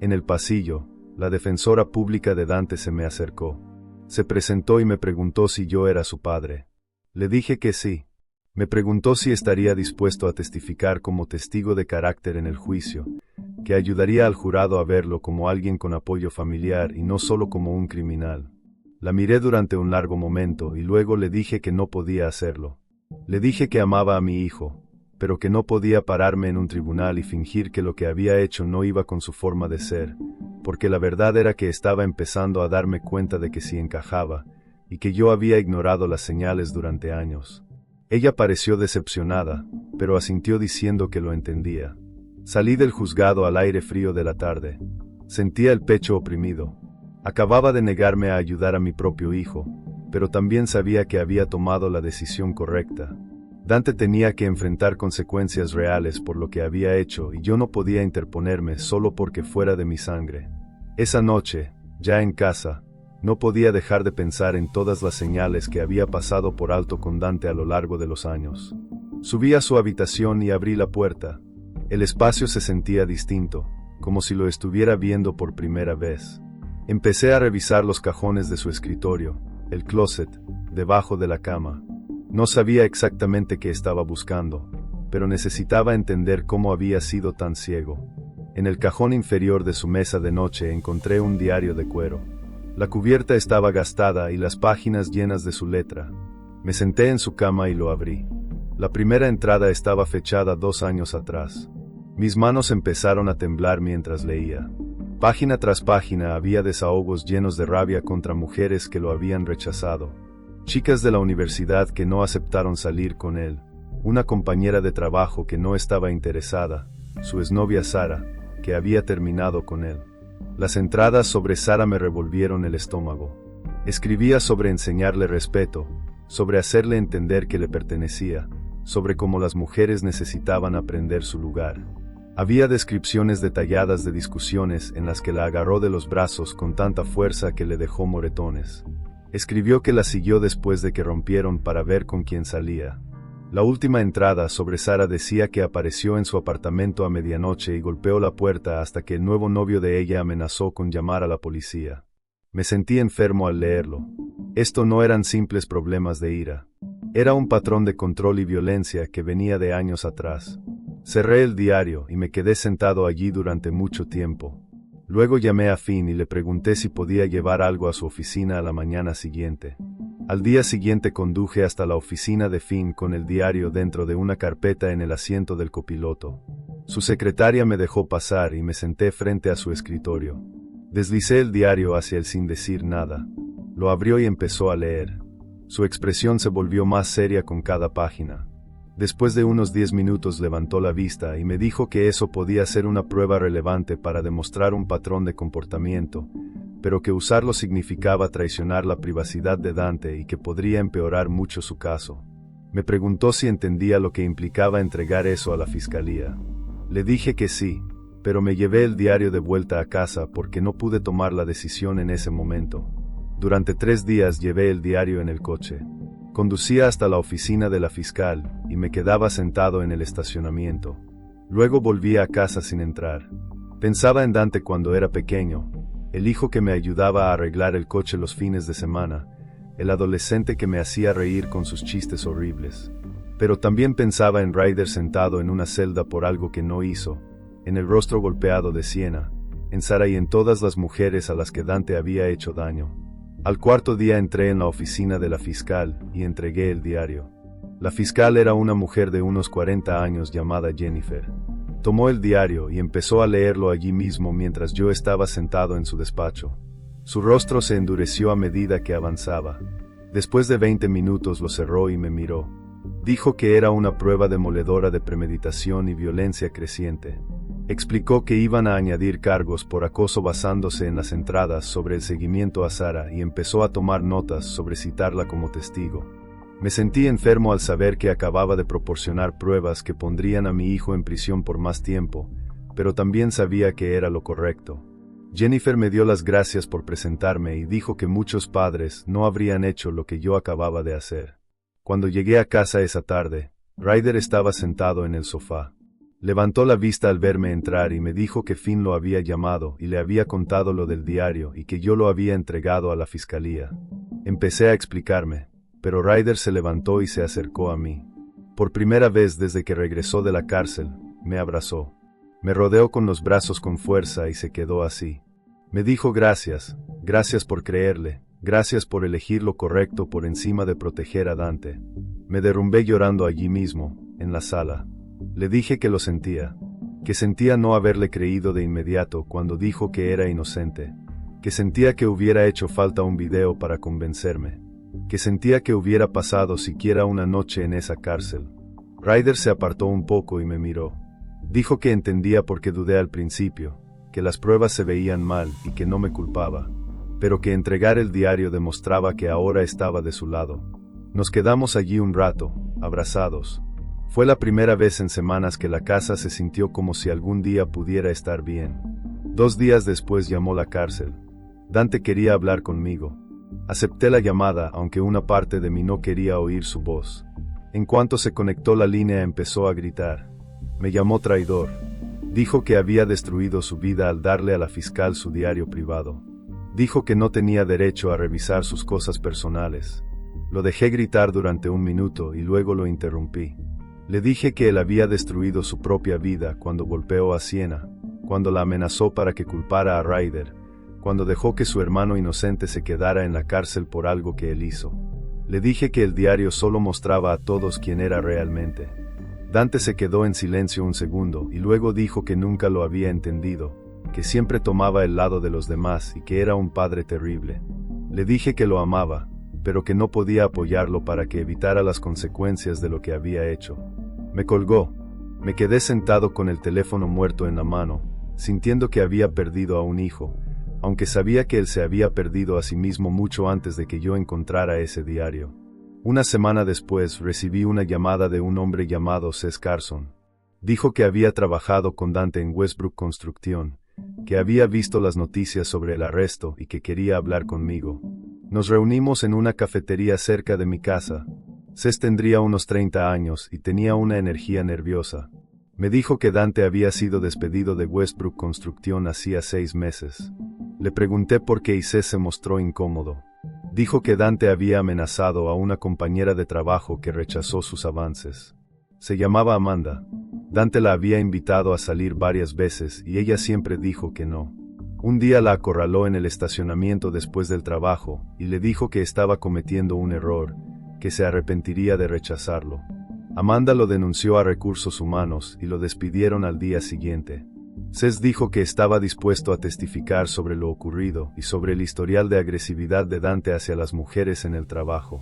En el pasillo, la defensora pública de Dante se me acercó. Se presentó y me preguntó si yo era su padre. Le dije que sí. Me preguntó si estaría dispuesto a testificar como testigo de carácter en el juicio, que ayudaría al jurado a verlo como alguien con apoyo familiar y no solo como un criminal. La miré durante un largo momento y luego le dije que no podía hacerlo. Le dije que amaba a mi hijo, pero que no podía pararme en un tribunal y fingir que lo que había hecho no iba con su forma de ser, porque la verdad era que estaba empezando a darme cuenta de que sí encajaba, y que yo había ignorado las señales durante años. Ella pareció decepcionada, pero asintió diciendo que lo entendía. Salí del juzgado al aire frío de la tarde. Sentía el pecho oprimido. Acababa de negarme a ayudar a mi propio hijo, pero también sabía que había tomado la decisión correcta. Dante tenía que enfrentar consecuencias reales por lo que había hecho y yo no podía interponerme solo porque fuera de mi sangre. Esa noche, ya en casa, no podía dejar de pensar en todas las señales que había pasado por alto con Dante a lo largo de los años. Subí a su habitación y abrí la puerta. El espacio se sentía distinto, como si lo estuviera viendo por primera vez. Empecé a revisar los cajones de su escritorio, el closet, debajo de la cama. No sabía exactamente qué estaba buscando, pero necesitaba entender cómo había sido tan ciego. En el cajón inferior de su mesa de noche encontré un diario de cuero. La cubierta estaba gastada y las páginas llenas de su letra. Me senté en su cama y lo abrí. La primera entrada estaba fechada 2 años atrás. Mis manos empezaron a temblar mientras leía. Página tras página había desahogos llenos de rabia contra mujeres que lo habían rechazado. Chicas de la universidad que no aceptaron salir con él. Una compañera de trabajo que no estaba interesada. Su exnovia Sara, que había terminado con él. Las entradas sobre Sara me revolvieron el estómago. Escribía sobre enseñarle respeto, sobre hacerle entender que le pertenecía, sobre cómo las mujeres necesitaban aprender su lugar. Había descripciones detalladas de discusiones en las que la agarró de los brazos con tanta fuerza que le dejó moretones. Escribió que la siguió después de que rompieron para ver con quién salía. La última entrada sobre Sara decía que apareció en su apartamento a medianoche y golpeó la puerta hasta que el nuevo novio de ella amenazó con llamar a la policía. Me sentí enfermo al leerlo. Esto no eran simples problemas de ira. Era un patrón de control y violencia que venía de años atrás. Cerré el diario y me quedé sentado allí durante mucho tiempo. Luego llamé a Finn y le pregunté si podía llevar algo a su oficina a la mañana siguiente. Al día siguiente conduje hasta la oficina de Finn con el diario dentro de una carpeta en el asiento del copiloto. Su secretaria me dejó pasar y me senté frente a su escritorio. Deslicé el diario hacia él sin decir nada. Lo abrió y empezó a leer. Su expresión se volvió más seria con cada página. Después de unos 10 minutos levantó la vista y me dijo que eso podía ser una prueba relevante para demostrar un patrón de comportamiento, pero que usarlo significaba traicionar la privacidad de Dante y que podría empeorar mucho su caso. Me preguntó si entendía lo que implicaba entregar eso a la fiscalía. Le dije que sí, pero me llevé el diario de vuelta a casa porque no pude tomar la decisión en ese momento. Durante 3 días llevé el diario en el coche. Conducía hasta la oficina de la fiscal y me quedaba sentado en el estacionamiento. Luego volvía a casa sin entrar. Pensaba en Dante cuando era pequeño, el hijo que me ayudaba a arreglar el coche los fines de semana, el adolescente que me hacía reír con sus chistes horribles. Pero también pensaba en Ryder sentado en una celda por algo que no hizo, en el rostro golpeado de Sienna, en Sara y en todas las mujeres a las que Dante había hecho daño. Al 4.º día entré en la oficina de la fiscal y entregué el diario. La fiscal era una mujer de unos 40 años llamada Jennifer. Tomó el diario y empezó a leerlo allí mismo mientras yo estaba sentado en su despacho. Su rostro se endureció a medida que avanzaba. Después de 20 minutos lo cerró y me miró. Dijo que era una prueba demoledora de premeditación y violencia creciente. Explicó que iban a añadir cargos por acoso basándose en las entradas sobre el seguimiento a Sara y empezó a tomar notas sobre citarla como testigo. Me sentí enfermo al saber que acababa de proporcionar pruebas que pondrían a mi hijo en prisión por más tiempo, pero también sabía que era lo correcto. Jennifer me dio las gracias por presentarme y dijo que muchos padres no habrían hecho lo que yo acababa de hacer. Cuando llegué a casa esa tarde, Ryder estaba sentado en el sofá. Levantó la vista al verme entrar y me dijo que Finn lo había llamado y le había contado lo del diario y que yo lo había entregado a la fiscalía. Empecé a explicarme, pero Ryder se levantó y se acercó a mí. Por primera vez desde que regresó de la cárcel, me abrazó. Me rodeó con los brazos con fuerza y se quedó así. Me dijo gracias por creerle, gracias por elegir lo correcto por encima de proteger a Dante. Me derrumbé llorando allí mismo, en la sala. Le dije que lo sentía, que sentía no haberle creído de inmediato cuando dijo que era inocente, que sentía que hubiera hecho falta un video para convencerme, que sentía que hubiera pasado siquiera una noche en esa cárcel. Ryder se apartó un poco y me miró. Dijo que entendía por qué dudé al principio, que las pruebas se veían mal y que no me culpaba, pero que entregar el diario demostraba que ahora estaba de su lado. Nos quedamos allí un rato, abrazados. Fue la primera vez en semanas que la casa se sintió como si algún día pudiera estar bien. 2 días después llamó la cárcel. Dante quería hablar conmigo. Acepté la llamada, aunque una parte de mí no quería oír su voz. En cuanto se conectó la línea empezó a gritar. Me llamó traidor. Dijo que había destruido su vida al darle a la fiscal su diario privado. Dijo que no tenía derecho a revisar sus cosas personales. Lo dejé gritar durante 1 minuto y luego lo interrumpí. Le dije que él había destruido su propia vida cuando golpeó a Sienna, cuando la amenazó para que culpara a Ryder, cuando dejó que su hermano inocente se quedara en la cárcel por algo que él hizo. Le dije que el diario solo mostraba a todos quién era realmente. Dante se quedó en silencio un segundo y luego dijo que nunca lo había entendido, que siempre tomaba el lado de los demás y que era un padre terrible. Le dije que lo amaba, pero que no podía apoyarlo para que evitara las consecuencias de lo que había hecho. Me colgó. Me quedé sentado con el teléfono muerto en la mano, sintiendo que había perdido a un hijo, aunque sabía que él se había perdido a sí mismo mucho antes de que yo encontrara ese diario. Una semana después recibí una llamada de un hombre llamado Seth Carson. Dijo que había trabajado con Dante en Westbrook Construction, que había visto las noticias sobre el arresto y que quería hablar conmigo. Nos reunimos en una cafetería cerca de mi casa. Seth tendría unos 30 años y tenía una energía nerviosa. Me dijo que Dante había sido despedido de Westbrook Construction hacía 6 meses. Le pregunté por qué y Seth se mostró incómodo. Dijo que Dante había amenazado a una compañera de trabajo que rechazó sus avances. Se llamaba Amanda. Dante la había invitado a salir varias veces y ella siempre dijo que no. Un día la acorraló en el estacionamiento después del trabajo y le dijo que estaba cometiendo un error, que se arrepentiría de rechazarlo. Amanda lo denunció a Recursos Humanos y lo despidieron al día siguiente. Seth dijo que estaba dispuesto a testificar sobre lo ocurrido y sobre el historial de agresividad de Dante hacia las mujeres en el trabajo.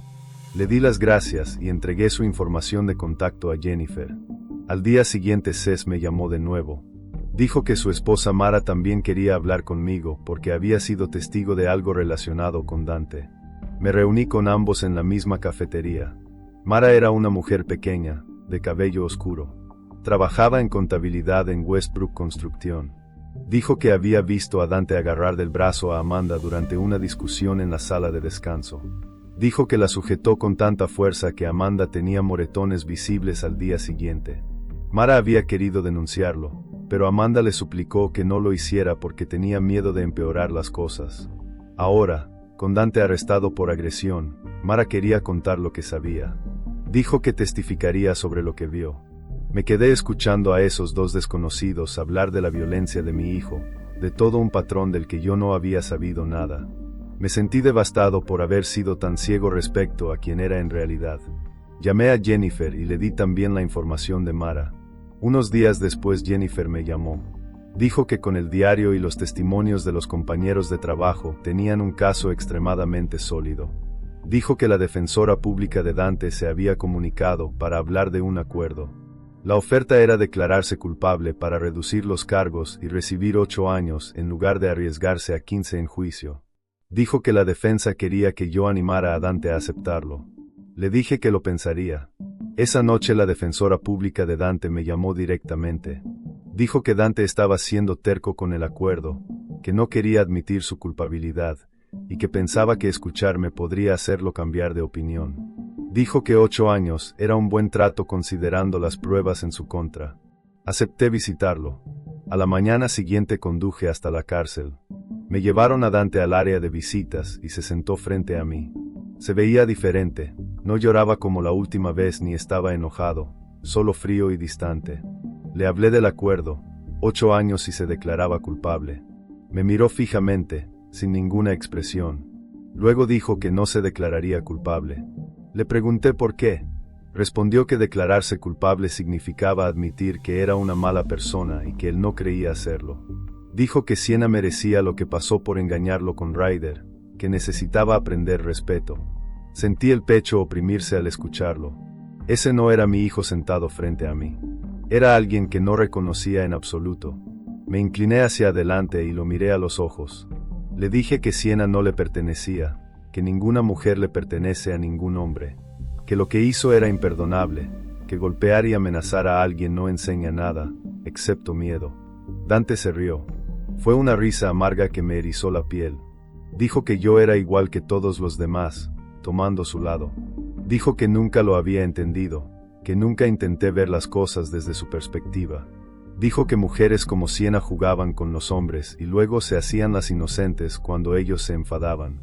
Le di las gracias y entregué su información de contacto a Jennifer. Al día siguiente Seth me llamó de nuevo. Dijo que su esposa Mara también quería hablar conmigo porque había sido testigo de algo relacionado con Dante. Me reuní con ambos en la misma cafetería. Mara era una mujer pequeña, de cabello oscuro. Trabajaba en contabilidad en Westbrook Construction. Dijo que había visto a Dante agarrar del brazo a Amanda durante una discusión en la sala de descanso. Dijo que la sujetó con tanta fuerza que Amanda tenía moretones visibles al día siguiente. Mara había querido denunciarlo, pero Amanda le suplicó que no lo hiciera porque tenía miedo de empeorar las cosas. Ahora, con Dante arrestado por agresión, Mara quería contar lo que sabía. Dijo que testificaría sobre lo que vio. Me quedé escuchando a esos dos desconocidos hablar de la violencia de mi hijo, de todo un patrón del que yo no había sabido nada. Me sentí devastado por haber sido tan ciego respecto a quién era en realidad. Llamé a Jennifer y le di también la información de Mara. Unos días después Jennifer me llamó. Dijo que con el diario y los testimonios de los compañeros de trabajo tenían un caso extremadamente sólido. Dijo que la defensora pública de Dante se había comunicado para hablar de un acuerdo. La oferta era declararse culpable para reducir los cargos y recibir 8 años en lugar de arriesgarse a 15 en juicio. Dijo que la defensa quería que yo animara a Dante a aceptarlo. Le dije que lo pensaría. Esa noche la defensora pública de Dante me llamó directamente. Dijo que Dante estaba siendo terco con el acuerdo, que no quería admitir su culpabilidad, y que pensaba que escucharme podría hacerlo cambiar de opinión. Dijo que 8 años era un buen trato considerando las pruebas en su contra. Acepté visitarlo. A la mañana siguiente conduje hasta la cárcel. Me llevaron a Dante al área de visitas y se sentó frente a mí. Se veía diferente, no lloraba como la última vez ni estaba enojado, solo frío y distante. Le hablé del acuerdo, 8 años y se declaraba culpable. Me miró fijamente, sin ninguna expresión. Luego dijo que no se declararía culpable. Le pregunté por qué. Respondió que declararse culpable significaba admitir que era una mala persona y que él no creía hacerlo. Dijo que Sienna merecía lo que pasó por engañarlo con Ryder, que necesitaba aprender respeto. Sentí el pecho oprimirse al escucharlo. Ese no era mi hijo sentado frente a mí. Era alguien que no reconocía en absoluto. Me incliné hacia adelante y lo miré a los ojos. Le dije que Sienna no le pertenecía, que ninguna mujer le pertenece a ningún hombre, que lo que hizo era imperdonable, que golpear y amenazar a alguien no enseña nada, excepto miedo. Dante se rió. Fue una risa amarga que me erizó la piel. Dijo que yo era igual que todos los demás, tomando su lado. Dijo que nunca lo había entendido, que nunca intenté ver las cosas desde su perspectiva. Dijo que mujeres como Sienna jugaban con los hombres y luego se hacían las inocentes cuando ellos se enfadaban.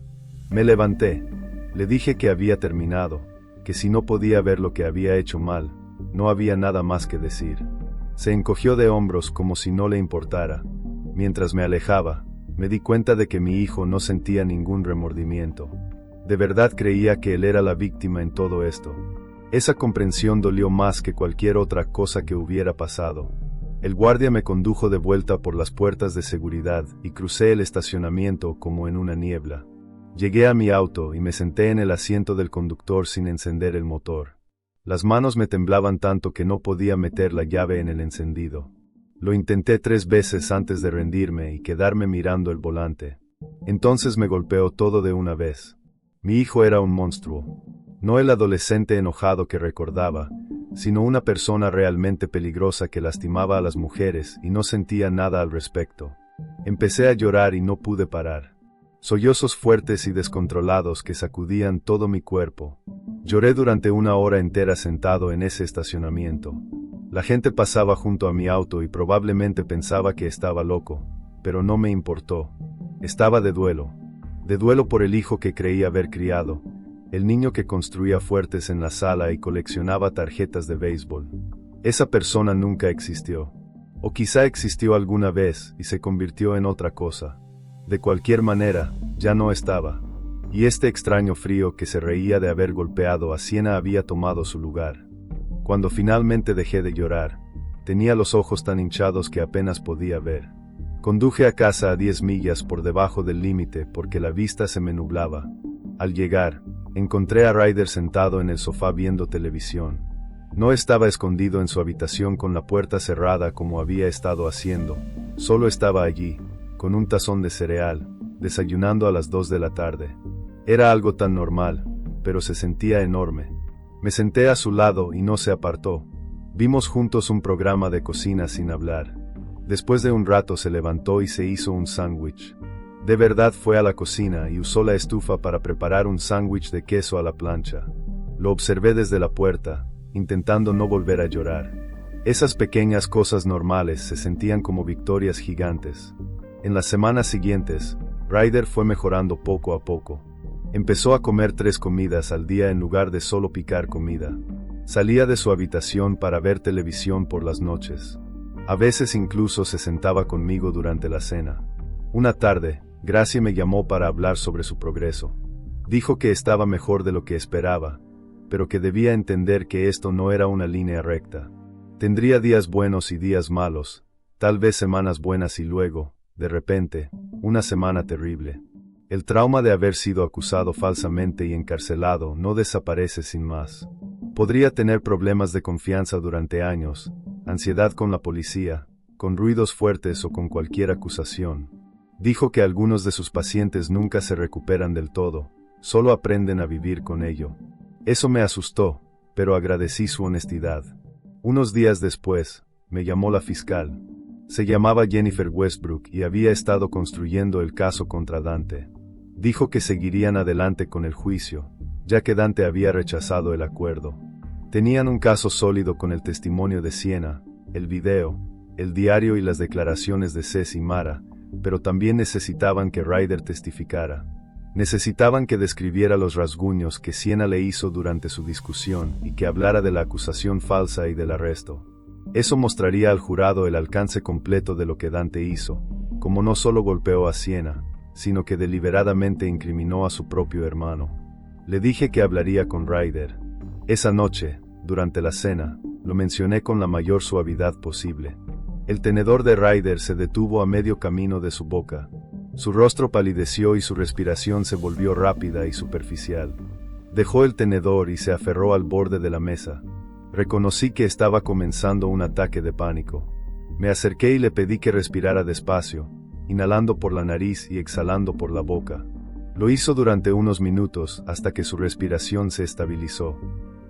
Me levanté. Le dije que había terminado, que si no podía ver lo que había hecho mal, no había nada más que decir. Se encogió de hombros como si no le importara. Mientras me alejaba, me di cuenta de que mi hijo no sentía ningún remordimiento. De verdad creía que él era la víctima en todo esto. Esa comprensión dolió más que cualquier otra cosa que hubiera pasado. El guardia me condujo de vuelta por las puertas de seguridad y crucé el estacionamiento como en una niebla. Llegué a mi auto y me senté en el asiento del conductor sin encender el motor. Las manos me temblaban tanto que no podía meter la llave en el encendido. Lo intenté 3 veces antes de rendirme y quedarme mirando el volante. Entonces me golpeó todo de una vez. Mi hijo era un monstruo. No el adolescente enojado que recordaba, sino una persona realmente peligrosa que lastimaba a las mujeres y no sentía nada al respecto. Empecé a llorar y no pude parar. Sollozos fuertes y descontrolados que sacudían todo mi cuerpo. Lloré durante una hora entera sentado en ese estacionamiento. La gente pasaba junto a mi auto y probablemente pensaba que estaba loco, pero no me importó. Estaba de duelo por el hijo que creía haber criado, el niño que construía fuertes en la sala y coleccionaba tarjetas de béisbol. Esa persona nunca existió. O quizá existió alguna vez y se convirtió en otra cosa. De cualquier manera, ya no estaba. Y este extraño frío que se reía de haber golpeado a Siena había tomado su lugar. Cuando finalmente dejé de llorar, tenía los ojos tan hinchados que apenas podía ver. Conduje a casa a 10 millas por debajo del límite porque la vista se me nublaba. Al llegar, encontré a Ryder sentado en el sofá viendo televisión. No estaba escondido en su habitación con la puerta cerrada como había estado haciendo, solo estaba allí, con un tazón de cereal, desayunando a las 2 de la tarde. Era algo tan normal, pero se sentía enorme. Me senté a su lado y no se apartó. Vimos juntos un programa de cocina sin hablar. Después de un rato se levantó y se hizo un sándwich. De verdad fue a la cocina y usó la estufa para preparar un sándwich de queso a la plancha. Lo observé desde la puerta, intentando no volver a llorar. Esas pequeñas cosas normales se sentían como victorias gigantes. En las semanas siguientes, Ryder fue mejorando poco a poco. Empezó a comer 3 comidas al día en lugar de solo picar comida. Salía de su habitación para ver televisión por las noches. A veces incluso se sentaba conmigo durante la cena. Una tarde, Gracie me llamó para hablar sobre su progreso. Dijo que estaba mejor de lo que esperaba, pero que debía entender que esto no era una línea recta. Tendría días buenos y días malos, tal vez semanas buenas y luego, de repente, una semana terrible. El trauma de haber sido acusado falsamente y encarcelado no desaparece sin más. Podría tener problemas de confianza durante años, ansiedad con la policía, con ruidos fuertes o con cualquier acusación. Dijo que algunos de sus pacientes nunca se recuperan del todo, solo aprenden a vivir con ello. Eso me asustó, pero agradecí su honestidad. Unos días después, me llamó la fiscal. Se llamaba Jennifer Westbrook y había estado construyendo el caso contra Dante. Dijo que seguirían adelante con el juicio, ya que Dante había rechazado el acuerdo. Tenían un caso sólido con el testimonio de Siena, el video, el diario y las declaraciones de Cés y Mara, pero también necesitaban que Ryder testificara. Necesitaban que describiera los rasguños que Siena le hizo durante su discusión y que hablara de la acusación falsa y del arresto. Eso mostraría al jurado el alcance completo de lo que Dante hizo, como no solo golpeó a Siena, sino que deliberadamente incriminó a su propio hermano. Le dije que hablaría con Ryder. Esa noche, durante la cena, lo mencioné con la mayor suavidad posible. El tenedor de Ryder se detuvo a medio camino de su boca. Su rostro palideció y su respiración se volvió rápida y superficial. Dejó el tenedor y se aferró al borde de la mesa. Reconocí que estaba comenzando un ataque de pánico. Me acerqué y le pedí que respirara despacio, inhalando por la nariz y exhalando por la boca. Lo hizo durante unos minutos hasta que su respiración se estabilizó.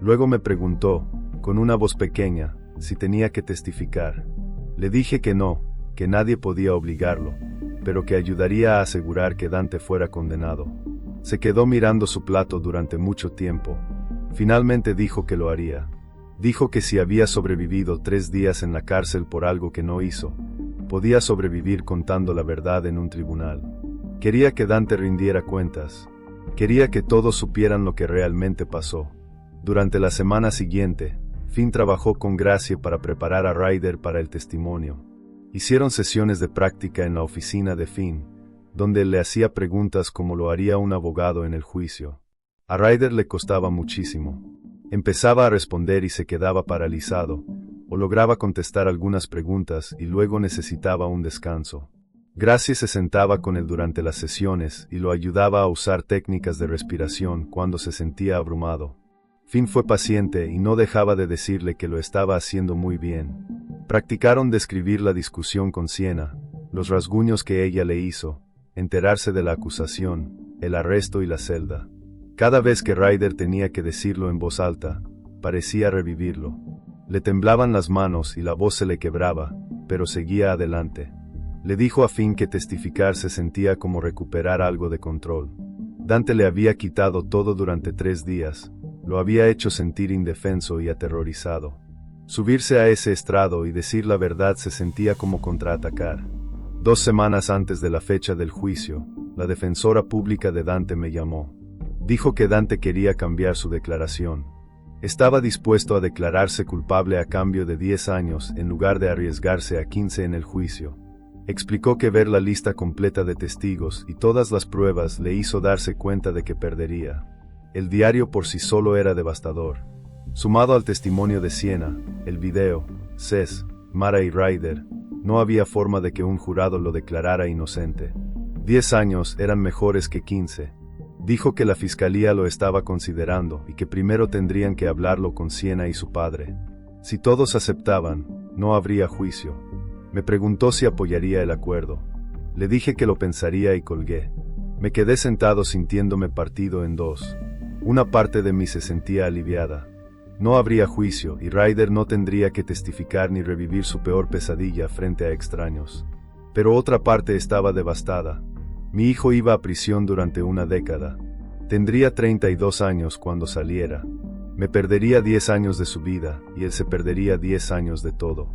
Luego me preguntó, con una voz pequeña, si tenía que testificar. Le dije que no, que nadie podía obligarlo, pero que ayudaría a asegurar que Dante fuera condenado. Se quedó mirando su plato durante mucho tiempo. Finalmente dijo que lo haría. Dijo que si había sobrevivido 3 días en la cárcel por algo que no hizo, podía sobrevivir contando la verdad en un tribunal. Quería que Dante rindiera cuentas. Quería que todos supieran lo que realmente pasó. Durante la semana siguiente, Finn trabajó con Gracie para preparar a Ryder para el testimonio. Hicieron sesiones de práctica en la oficina de Finn, donde él le hacía preguntas como lo haría un abogado en el juicio. A Ryder le costaba muchísimo. Empezaba a responder y se quedaba paralizado, o lograba contestar algunas preguntas y luego necesitaba un descanso. Gracie se sentaba con él durante las sesiones y lo ayudaba a usar técnicas de respiración cuando se sentía abrumado. Finn fue paciente y no dejaba de decirle que lo estaba haciendo muy bien. Practicaron describir la discusión con Siena, los rasguños que ella le hizo, enterarse de la acusación, el arresto y la celda. Cada vez que Ryder tenía que decirlo en voz alta, parecía revivirlo. Le temblaban las manos y la voz se le quebraba, pero seguía adelante. Le dijo a Finn que testificar se sentía como recuperar algo de control. Dante le había quitado todo durante 3 días, lo había hecho sentir indefenso y aterrorizado. Subirse a ese estrado y decir la verdad se sentía como contraatacar. 2 semanas antes de la fecha del juicio, la defensora pública de Dante me llamó. Dijo que Dante quería cambiar su declaración. Estaba dispuesto a declararse culpable a cambio de 10 años en lugar de arriesgarse a 15 en el juicio. Explicó que ver la lista completa de testigos y todas las pruebas le hizo darse cuenta de que perdería. El diario por sí solo era devastador. Sumado al testimonio de Sienna, el video, Cés, Mara y Ryder, no había forma de que un jurado lo declarara inocente. 10 años eran mejores que 15. Dijo que la fiscalía lo estaba considerando y que primero tendrían que hablarlo con Sienna y su padre. Si todos aceptaban, no habría juicio. Me preguntó si apoyaría el acuerdo. Le dije que lo pensaría y colgué. Me quedé sentado sintiéndome partido en 2. Una parte de mí se sentía aliviada. No habría juicio y Ryder no tendría que testificar ni revivir su peor pesadilla frente a extraños. Pero otra parte estaba devastada. Mi hijo iba a prisión durante una década. Tendría 32 años cuando saliera. Me perdería 10 años de su vida y él se perdería 10 años de todo.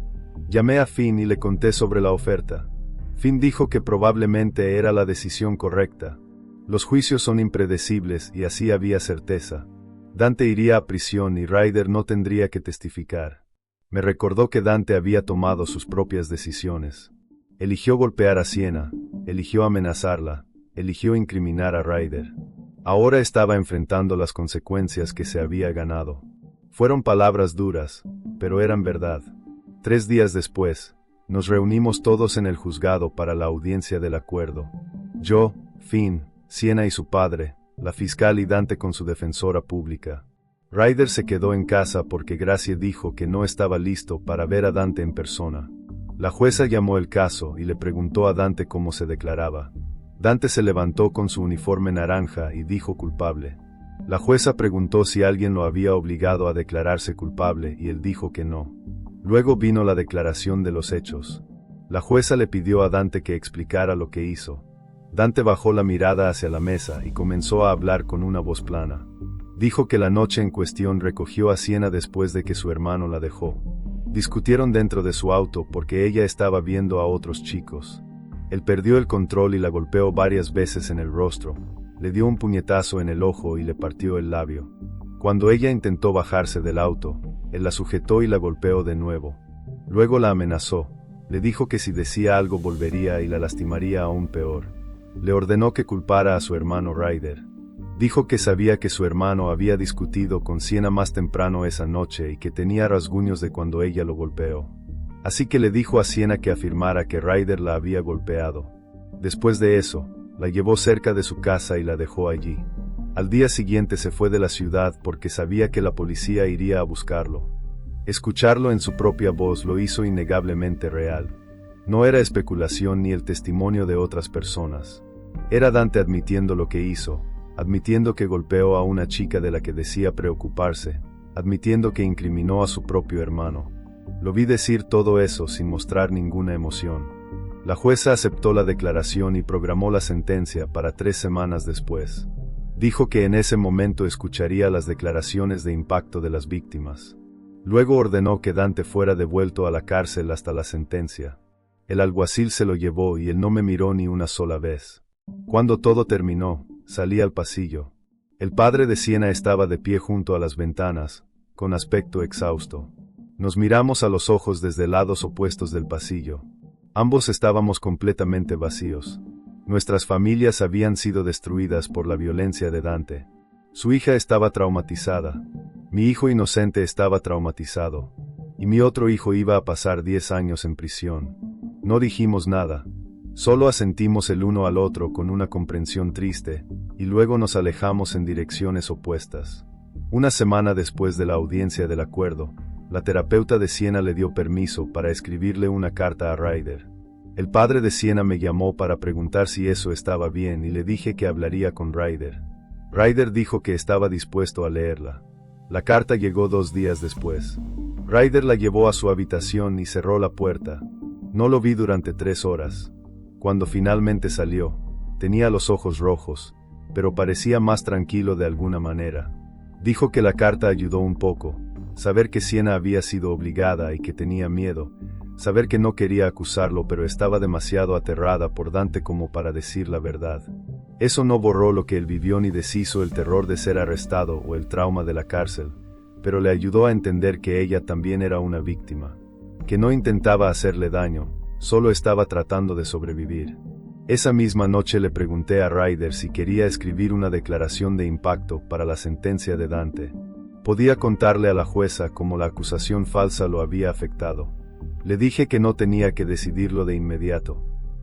Llamé a Finn y le conté sobre la oferta. Finn dijo que probablemente era la decisión correcta. Los juicios son impredecibles y así había certeza. Dante iría a prisión y Ryder no tendría que testificar. Me recordó que Dante había tomado sus propias decisiones. Eligió golpear a Sienna, eligió amenazarla, eligió incriminar a Ryder. Ahora estaba enfrentando las consecuencias que se había ganado. Fueron palabras duras, pero eran verdad. 3 días después, nos reunimos todos en el juzgado para la audiencia del acuerdo. Yo, Finn, Sienna y su padre, la fiscal y Dante con su defensora pública. Ryder se quedó en casa porque Gracie dijo que no estaba listo para ver a Dante en persona. La jueza llamó el caso y le preguntó a Dante cómo se declaraba. Dante se levantó con su uniforme naranja y dijo culpable. La jueza preguntó si alguien lo había obligado a declararse culpable y él dijo que no. Luego vino la declaración de los hechos. La jueza le pidió a Dante que explicara lo que hizo. Dante bajó la mirada hacia la mesa y comenzó a hablar con una voz plana. Dijo que la noche en cuestión recogió a Sienna después de que su hermano la dejó. Discutieron dentro de su auto porque ella estaba viendo a otros chicos. Él perdió el control y la golpeó varias veces en el rostro. Le dio un puñetazo en el ojo y le partió el labio. Cuando ella intentó bajarse del auto, él la sujetó y la golpeó de nuevo. Luego la amenazó. Le dijo que si decía algo volvería y la lastimaría aún peor. Le ordenó que culpara a su hermano Ryder. Dijo que sabía que su hermano había discutido con Sienna más temprano esa noche y que tenía rasguños de cuando ella lo golpeó. Así que le dijo a Sienna que afirmara que Ryder la había golpeado. Después de eso, la llevó cerca de su casa y la dejó allí. Al día siguiente se fue de la ciudad porque sabía que la policía iría a buscarlo. Escucharlo en su propia voz lo hizo innegablemente real. No era especulación ni el testimonio de otras personas. Era Dante admitiendo lo que hizo, admitiendo que golpeó a una chica de la que decía preocuparse, admitiendo que incriminó a su propio hermano. Lo vi decir todo eso sin mostrar ninguna emoción. La jueza aceptó la declaración y programó la sentencia para 3 semanas después. Dijo que en ese momento escucharía las declaraciones de impacto de las víctimas. Luego ordenó que Dante fuera devuelto a la cárcel hasta la sentencia. El alguacil se lo llevó y él no me miró ni una sola vez. Cuando todo terminó, salí al pasillo. El padre de Sienna estaba de pie junto a las ventanas, con aspecto exhausto. Nos miramos a los ojos desde lados opuestos del pasillo. Ambos estábamos completamente vacíos. Nuestras familias habían sido destruidas por la violencia de Dante. Su hija estaba traumatizada. Mi hijo inocente estaba traumatizado. Y mi otro hijo iba a pasar 10 años en prisión. No dijimos nada. Solo asentimos el uno al otro con una comprensión triste, y luego nos alejamos en direcciones opuestas. Una semana después de la audiencia del acuerdo, la terapeuta de Sienna le dio permiso para escribirle una carta a Ryder. El padre de Siena me llamó para preguntar si eso estaba bien y le dije que hablaría con Ryder. Ryder dijo que estaba dispuesto a leerla. La carta llegó 2 días después. Ryder la llevó a su habitación y cerró la puerta. No lo vi durante 3 horas. Cuando finalmente salió, tenía los ojos rojos, pero parecía más tranquilo de alguna manera. Dijo que la carta ayudó un poco, saber que Siena había sido obligada y que tenía miedo, saber que no quería acusarlo pero estaba demasiado aterrada por Dante como para decir la verdad. Eso no borró lo que él vivió ni deshizo el terror de ser arrestado o el trauma de la cárcel, pero le ayudó a entender que ella también era una víctima, que no intentaba hacerle daño, solo estaba tratando de sobrevivir. Esa misma noche le pregunté a Ryder si quería escribir una declaración de impacto para la sentencia de Dante. Podía contarle a la jueza cómo la acusación falsa lo había afectado. Le dije que no tenía que decidirlo de inmediato.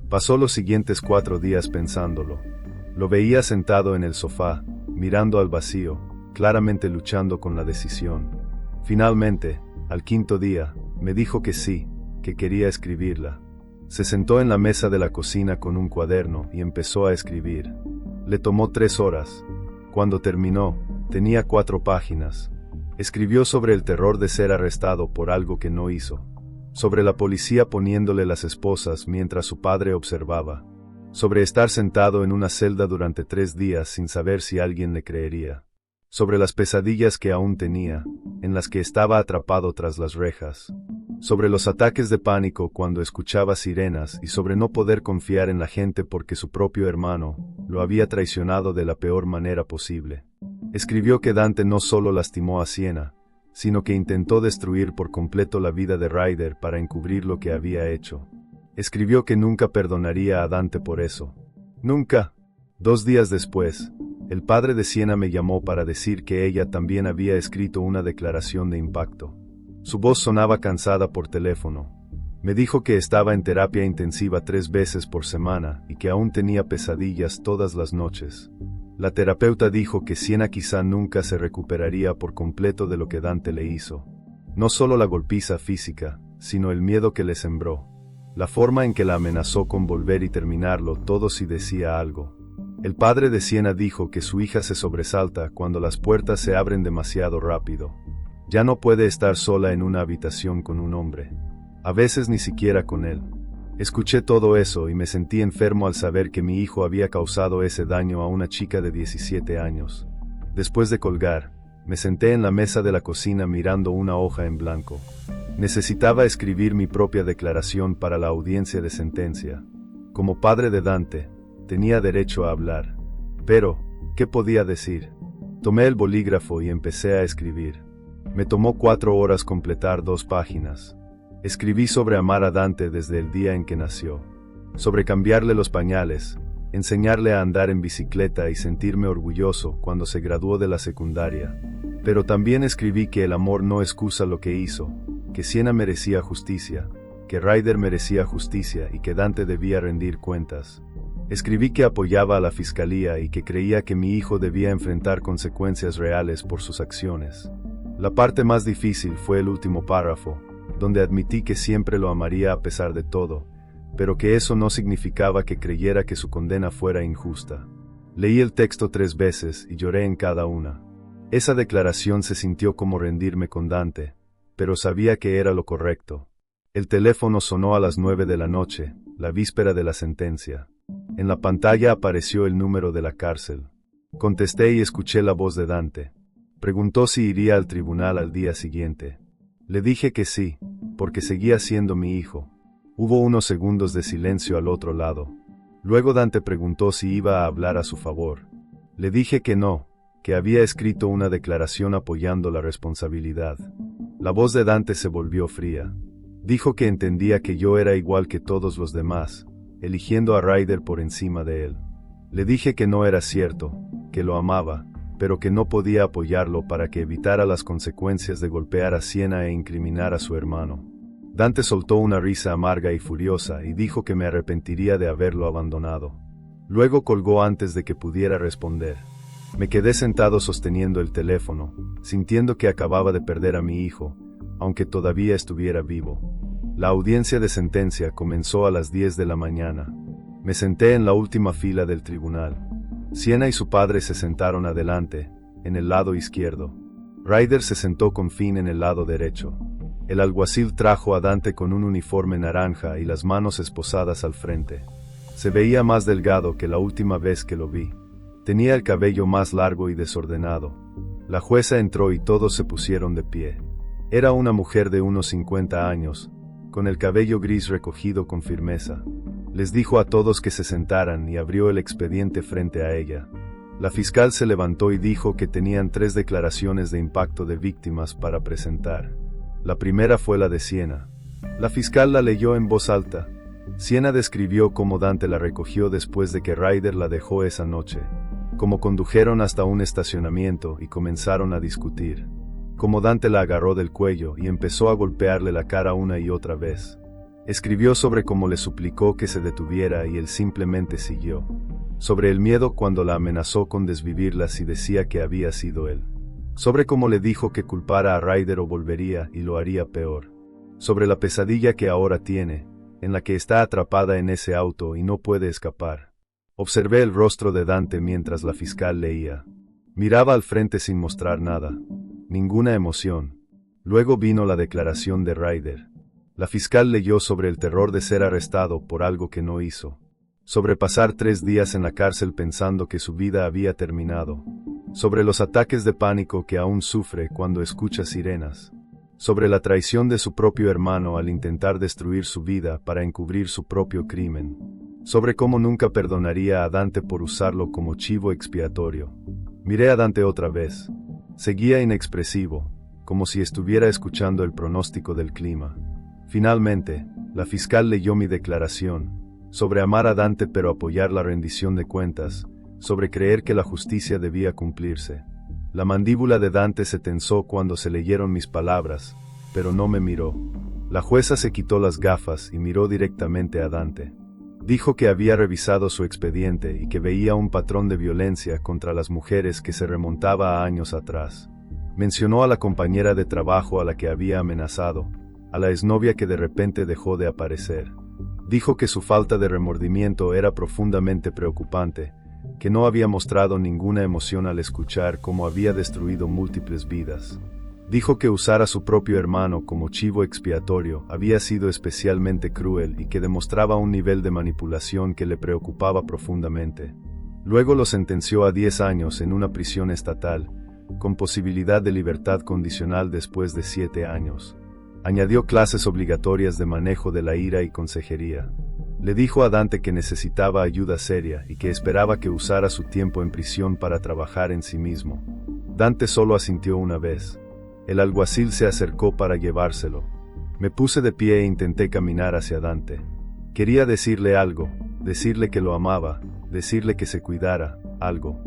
Pasó los siguientes 4 días pensándolo. Lo veía sentado en el sofá, mirando al vacío, claramente luchando con la decisión. Finalmente, al 5.º día, me dijo que sí, que quería escribirla. Se sentó en la mesa de la cocina con un cuaderno y empezó a escribir. Le tomó 3 horas. Cuando terminó, tenía 4 páginas. Escribió sobre el terror de ser arrestado por algo que no hizo. Sobre la policía poniéndole las esposas mientras su padre observaba. Sobre estar sentado en una celda durante 3 días sin saber si alguien le creería. Sobre las pesadillas que aún tenía, en las que estaba atrapado tras las rejas. Sobre los ataques de pánico cuando escuchaba sirenas y sobre no poder confiar en la gente porque su propio hermano lo había traicionado de la peor manera posible. Escribió que Dante no solo lastimó a Siena, sino que intentó destruir por completo la vida de Ryder para encubrir lo que había hecho. Escribió que nunca perdonaría a Dante por eso. Nunca. 2 días después, el padre de Siena me llamó para decir que ella también había escrito una declaración de impacto. Su voz sonaba cansada por teléfono. Me dijo que estaba en terapia intensiva 3 veces por semana y que aún tenía pesadillas todas las noches. La terapeuta dijo que Siena quizá nunca se recuperaría por completo de lo que Dante le hizo. No solo la golpiza física, sino el miedo que le sembró. La forma en que la amenazó con volver y terminarlo todo si decía algo. El padre de Siena dijo que su hija se sobresalta cuando las puertas se abren demasiado rápido. Ya no puede estar sola en una habitación con un hombre. A veces ni siquiera con él. Escuché todo eso y me sentí enfermo al saber que mi hijo había causado ese daño a una chica de 17 años. Después de colgar, me senté en la mesa de la cocina mirando una hoja en blanco. Necesitaba escribir mi propia declaración para la audiencia de sentencia. Como padre de Dante, tenía derecho a hablar. Pero, ¿qué podía decir? Tomé el bolígrafo y empecé a escribir. Me tomó 4 horas completar 2 páginas. Escribí sobre amar a Dante desde el día en que nació. Sobre cambiarle los pañales, enseñarle a andar en bicicleta y sentirme orgulloso cuando se graduó de la secundaria. Pero también escribí que el amor no excusa lo que hizo, que Siena merecía justicia, que Ryder merecía justicia y que Dante debía rendir cuentas. Escribí que apoyaba a la fiscalía y que creía que mi hijo debía enfrentar consecuencias reales por sus acciones. La parte más difícil fue el último párrafo, donde admití que siempre lo amaría a pesar de todo, pero que eso no significaba que creyera que su condena fuera injusta. Leí el texto 3 veces y lloré en cada una. Esa declaración se sintió como rendirme con Dante, pero sabía que era lo correcto. El teléfono sonó a las 9 de la noche, la víspera de la sentencia. En la pantalla apareció el número de la cárcel. Contesté y escuché la voz de Dante. Preguntó si iría al tribunal al día siguiente. Le dije que sí, porque seguía siendo mi hijo. Hubo unos segundos de silencio al otro lado. Luego Dante preguntó si iba a hablar a su favor. Le dije que no, que había escrito una declaración apoyando la responsabilidad. La voz de Dante se volvió fría. Dijo que entendía que yo era igual que todos los demás, eligiendo a Ryder por encima de él. Le dije que no era cierto, que lo amaba, pero que no podía apoyarlo para que evitara las consecuencias de golpear a Siena e incriminar a su hermano. Dante soltó una risa amarga y furiosa y dijo que me arrepentiría de haberlo abandonado. Luego colgó antes de que pudiera responder. Me quedé sentado sosteniendo el teléfono, sintiendo que acababa de perder a mi hijo, aunque todavía estuviera vivo. La audiencia de sentencia comenzó a las 10 de la mañana. Me senté en la última fila del tribunal. Sienna y su padre se sentaron adelante, en el lado izquierdo. Ryder se sentó con Finn en el lado derecho. El alguacil trajo a Dante con un uniforme naranja y las manos esposadas al frente. Se veía más delgado que la última vez que lo vi. Tenía el cabello más largo y desordenado. La jueza entró y todos se pusieron de pie. Era una mujer de unos 50 años, con el cabello gris recogido con firmeza. Les dijo a todos que se sentaran y abrió el expediente frente a ella. La fiscal se levantó y dijo que tenían 3 declaraciones de impacto de víctimas para presentar. La primera fue la de Sienna. La fiscal la leyó en voz alta. Sienna describió cómo Dante la recogió después de que Ryder la dejó esa noche, cómo condujeron hasta un estacionamiento y comenzaron a discutir, cómo Dante la agarró del cuello y empezó a golpearle la cara una y otra vez. Escribió sobre cómo le suplicó que se detuviera y él simplemente siguió. Sobre el miedo cuando la amenazó con desvivirla si decía que había sido él. Sobre cómo le dijo que culpara a Ryder o volvería y lo haría peor. Sobre la pesadilla que ahora tiene, en la que está atrapada en ese auto y no puede escapar. Observé el rostro de Dante mientras la fiscal leía. Miraba al frente sin mostrar nada. Ninguna emoción. Luego vino la declaración de Ryder. La fiscal leyó sobre el terror de ser arrestado por algo que no hizo. Sobre pasar 3 días en la cárcel pensando que su vida había terminado. Sobre los ataques de pánico que aún sufre cuando escucha sirenas. Sobre la traición de su propio hermano al intentar destruir su vida para encubrir su propio crimen. Sobre cómo nunca perdonaría a Dante por usarlo como chivo expiatorio. Miré a Dante otra vez. Seguía inexpresivo, como si estuviera escuchando el pronóstico del clima. Finalmente, la fiscal leyó mi declaración, sobre amar a Dante pero apoyar la rendición de cuentas, sobre creer que la justicia debía cumplirse. La mandíbula de Dante se tensó cuando se leyeron mis palabras, pero no me miró. La jueza se quitó las gafas y miró directamente a Dante. Dijo que había revisado su expediente y que veía un patrón de violencia contra las mujeres que se remontaba a años atrás. Mencionó a la compañera de trabajo a la que había amenazado, a la exnovia que de repente dejó de aparecer. Dijo que su falta de remordimiento era profundamente preocupante, que no había mostrado ninguna emoción al escuchar cómo había destruido múltiples vidas. Dijo que usar a su propio hermano como chivo expiatorio había sido especialmente cruel y que demostraba un nivel de manipulación que le preocupaba profundamente. Luego lo sentenció a 10 años en una prisión estatal, con posibilidad de libertad condicional después de 7 años. Añadió clases obligatorias de manejo de la ira y consejería. Le dijo a Dante que necesitaba ayuda seria y que esperaba que usara su tiempo en prisión para trabajar en sí mismo. Dante solo asintió una vez. El alguacil se acercó para llevárselo. Me puse de pie e intenté caminar hacia Dante. Quería decirle algo, decirle que lo amaba, decirle que se cuidara, algo.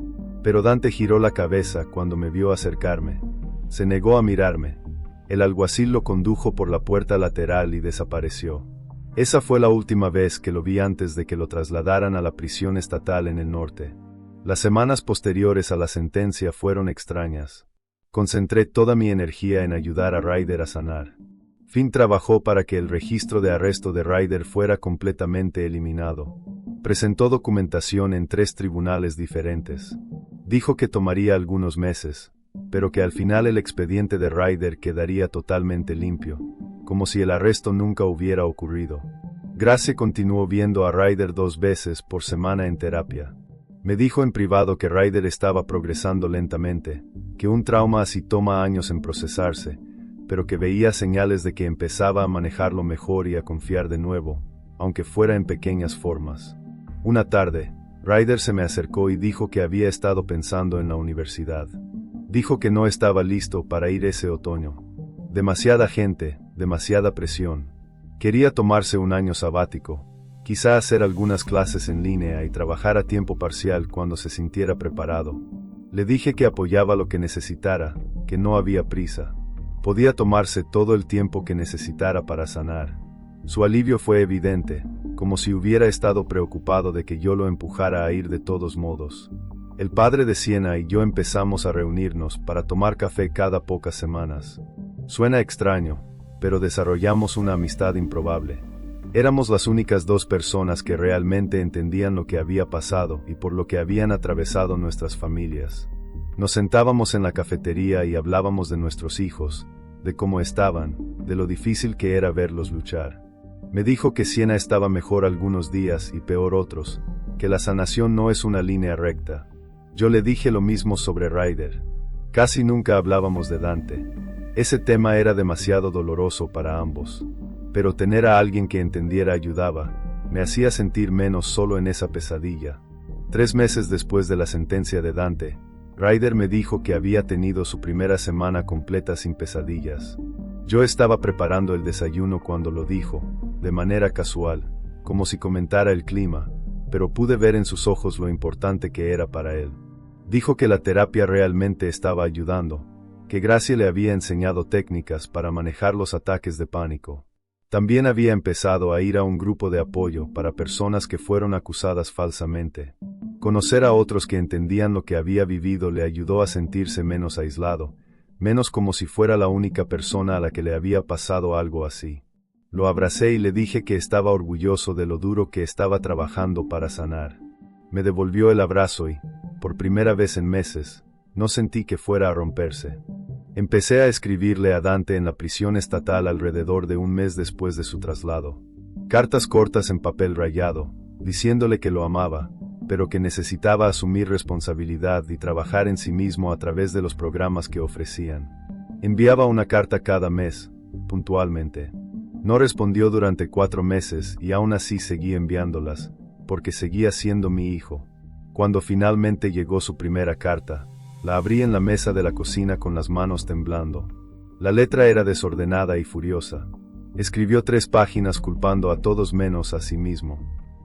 Pero Dante giró la cabeza cuando me vio acercarme. Se negó a mirarme. El alguacil lo condujo por la puerta lateral y desapareció. Esa fue la última vez que lo vi antes de que lo trasladaran a la prisión estatal en el norte. Las semanas posteriores a la sentencia fueron extrañas. Concentré toda mi energía en ayudar a Ryder a sanar. Finn trabajó para que el registro de arresto de Ryder fuera completamente eliminado. Presentó documentación en 3 tribunales diferentes. Dijo que tomaría algunos meses, pero que al final el expediente de Ryder quedaría totalmente limpio, como si el arresto nunca hubiera ocurrido. Gracie continuó viendo a Ryder 2 veces por semana en terapia. Me dijo en privado que Ryder estaba progresando lentamente, que un trauma así toma años en procesarse, pero que veía señales de que empezaba a manejarlo mejor y a confiar de nuevo, aunque fuera en pequeñas formas. Una tarde, Ryder se me acercó y dijo que había estado pensando en la universidad. Dijo que no estaba listo para ir ese otoño. Demasiada gente, demasiada presión. Quería tomarse un año sabático, quizá hacer algunas clases en línea y trabajar a tiempo parcial cuando se sintiera preparado. Le dije que apoyaba lo que necesitara, que no había prisa. Podía tomarse todo el tiempo que necesitara para sanar. Su alivio fue evidente, como si hubiera estado preocupado de que yo lo empujara a ir de todos modos. El padre de Sienna y yo empezamos a reunirnos para tomar café cada pocas semanas. Suena extraño, pero desarrollamos una amistad improbable. Éramos las únicas dos personas que realmente entendían lo que había pasado y por lo que habían atravesado nuestras familias. Nos sentábamos en la cafetería y hablábamos de nuestros hijos, de cómo estaban, de lo difícil que era verlos luchar. Me dijo que Siena estaba mejor algunos días y peor otros, que la sanación no es una línea recta. Yo le dije lo mismo sobre Ryder. Casi nunca hablábamos de Dante. Ese tema era demasiado doloroso para ambos. Pero tener a alguien que entendiera ayudaba, me hacía sentir menos solo en esa pesadilla. 3 meses después de la sentencia de Dante, Ryder me dijo que había tenido su primera semana completa sin pesadillas. Yo estaba preparando el desayuno cuando lo dijo, de manera casual, como si comentara el clima, pero pude ver en sus ojos lo importante que era para él. Dijo que la terapia realmente estaba ayudando, que Gracie le había enseñado técnicas para manejar los ataques de pánico. También había empezado a ir a un grupo de apoyo para personas que fueron acusadas falsamente. Conocer a otros que entendían lo que había vivido le ayudó a sentirse menos aislado, menos como si fuera la única persona a la que le había pasado algo así. Lo abracé y le dije que estaba orgulloso de lo duro que estaba trabajando para sanar. Me devolvió el abrazo y, por primera vez en meses, no sentí que fuera a romperse. Empecé a escribirle a Dante en la prisión estatal alrededor de un mes después de su traslado. Cartas cortas en papel rayado, diciéndole que lo amaba, pero que necesitaba asumir responsabilidad y trabajar en sí mismo a través de los programas que ofrecían. Enviaba una carta cada mes, puntualmente. No respondió durante 4 meses y aún así seguí enviándolas, porque seguía siendo mi hijo. Cuando finalmente llegó su primera carta, la abrí en la mesa de la cocina con las manos temblando. La letra era desordenada y furiosa. Escribió 3 páginas culpando a todos menos a sí mismo.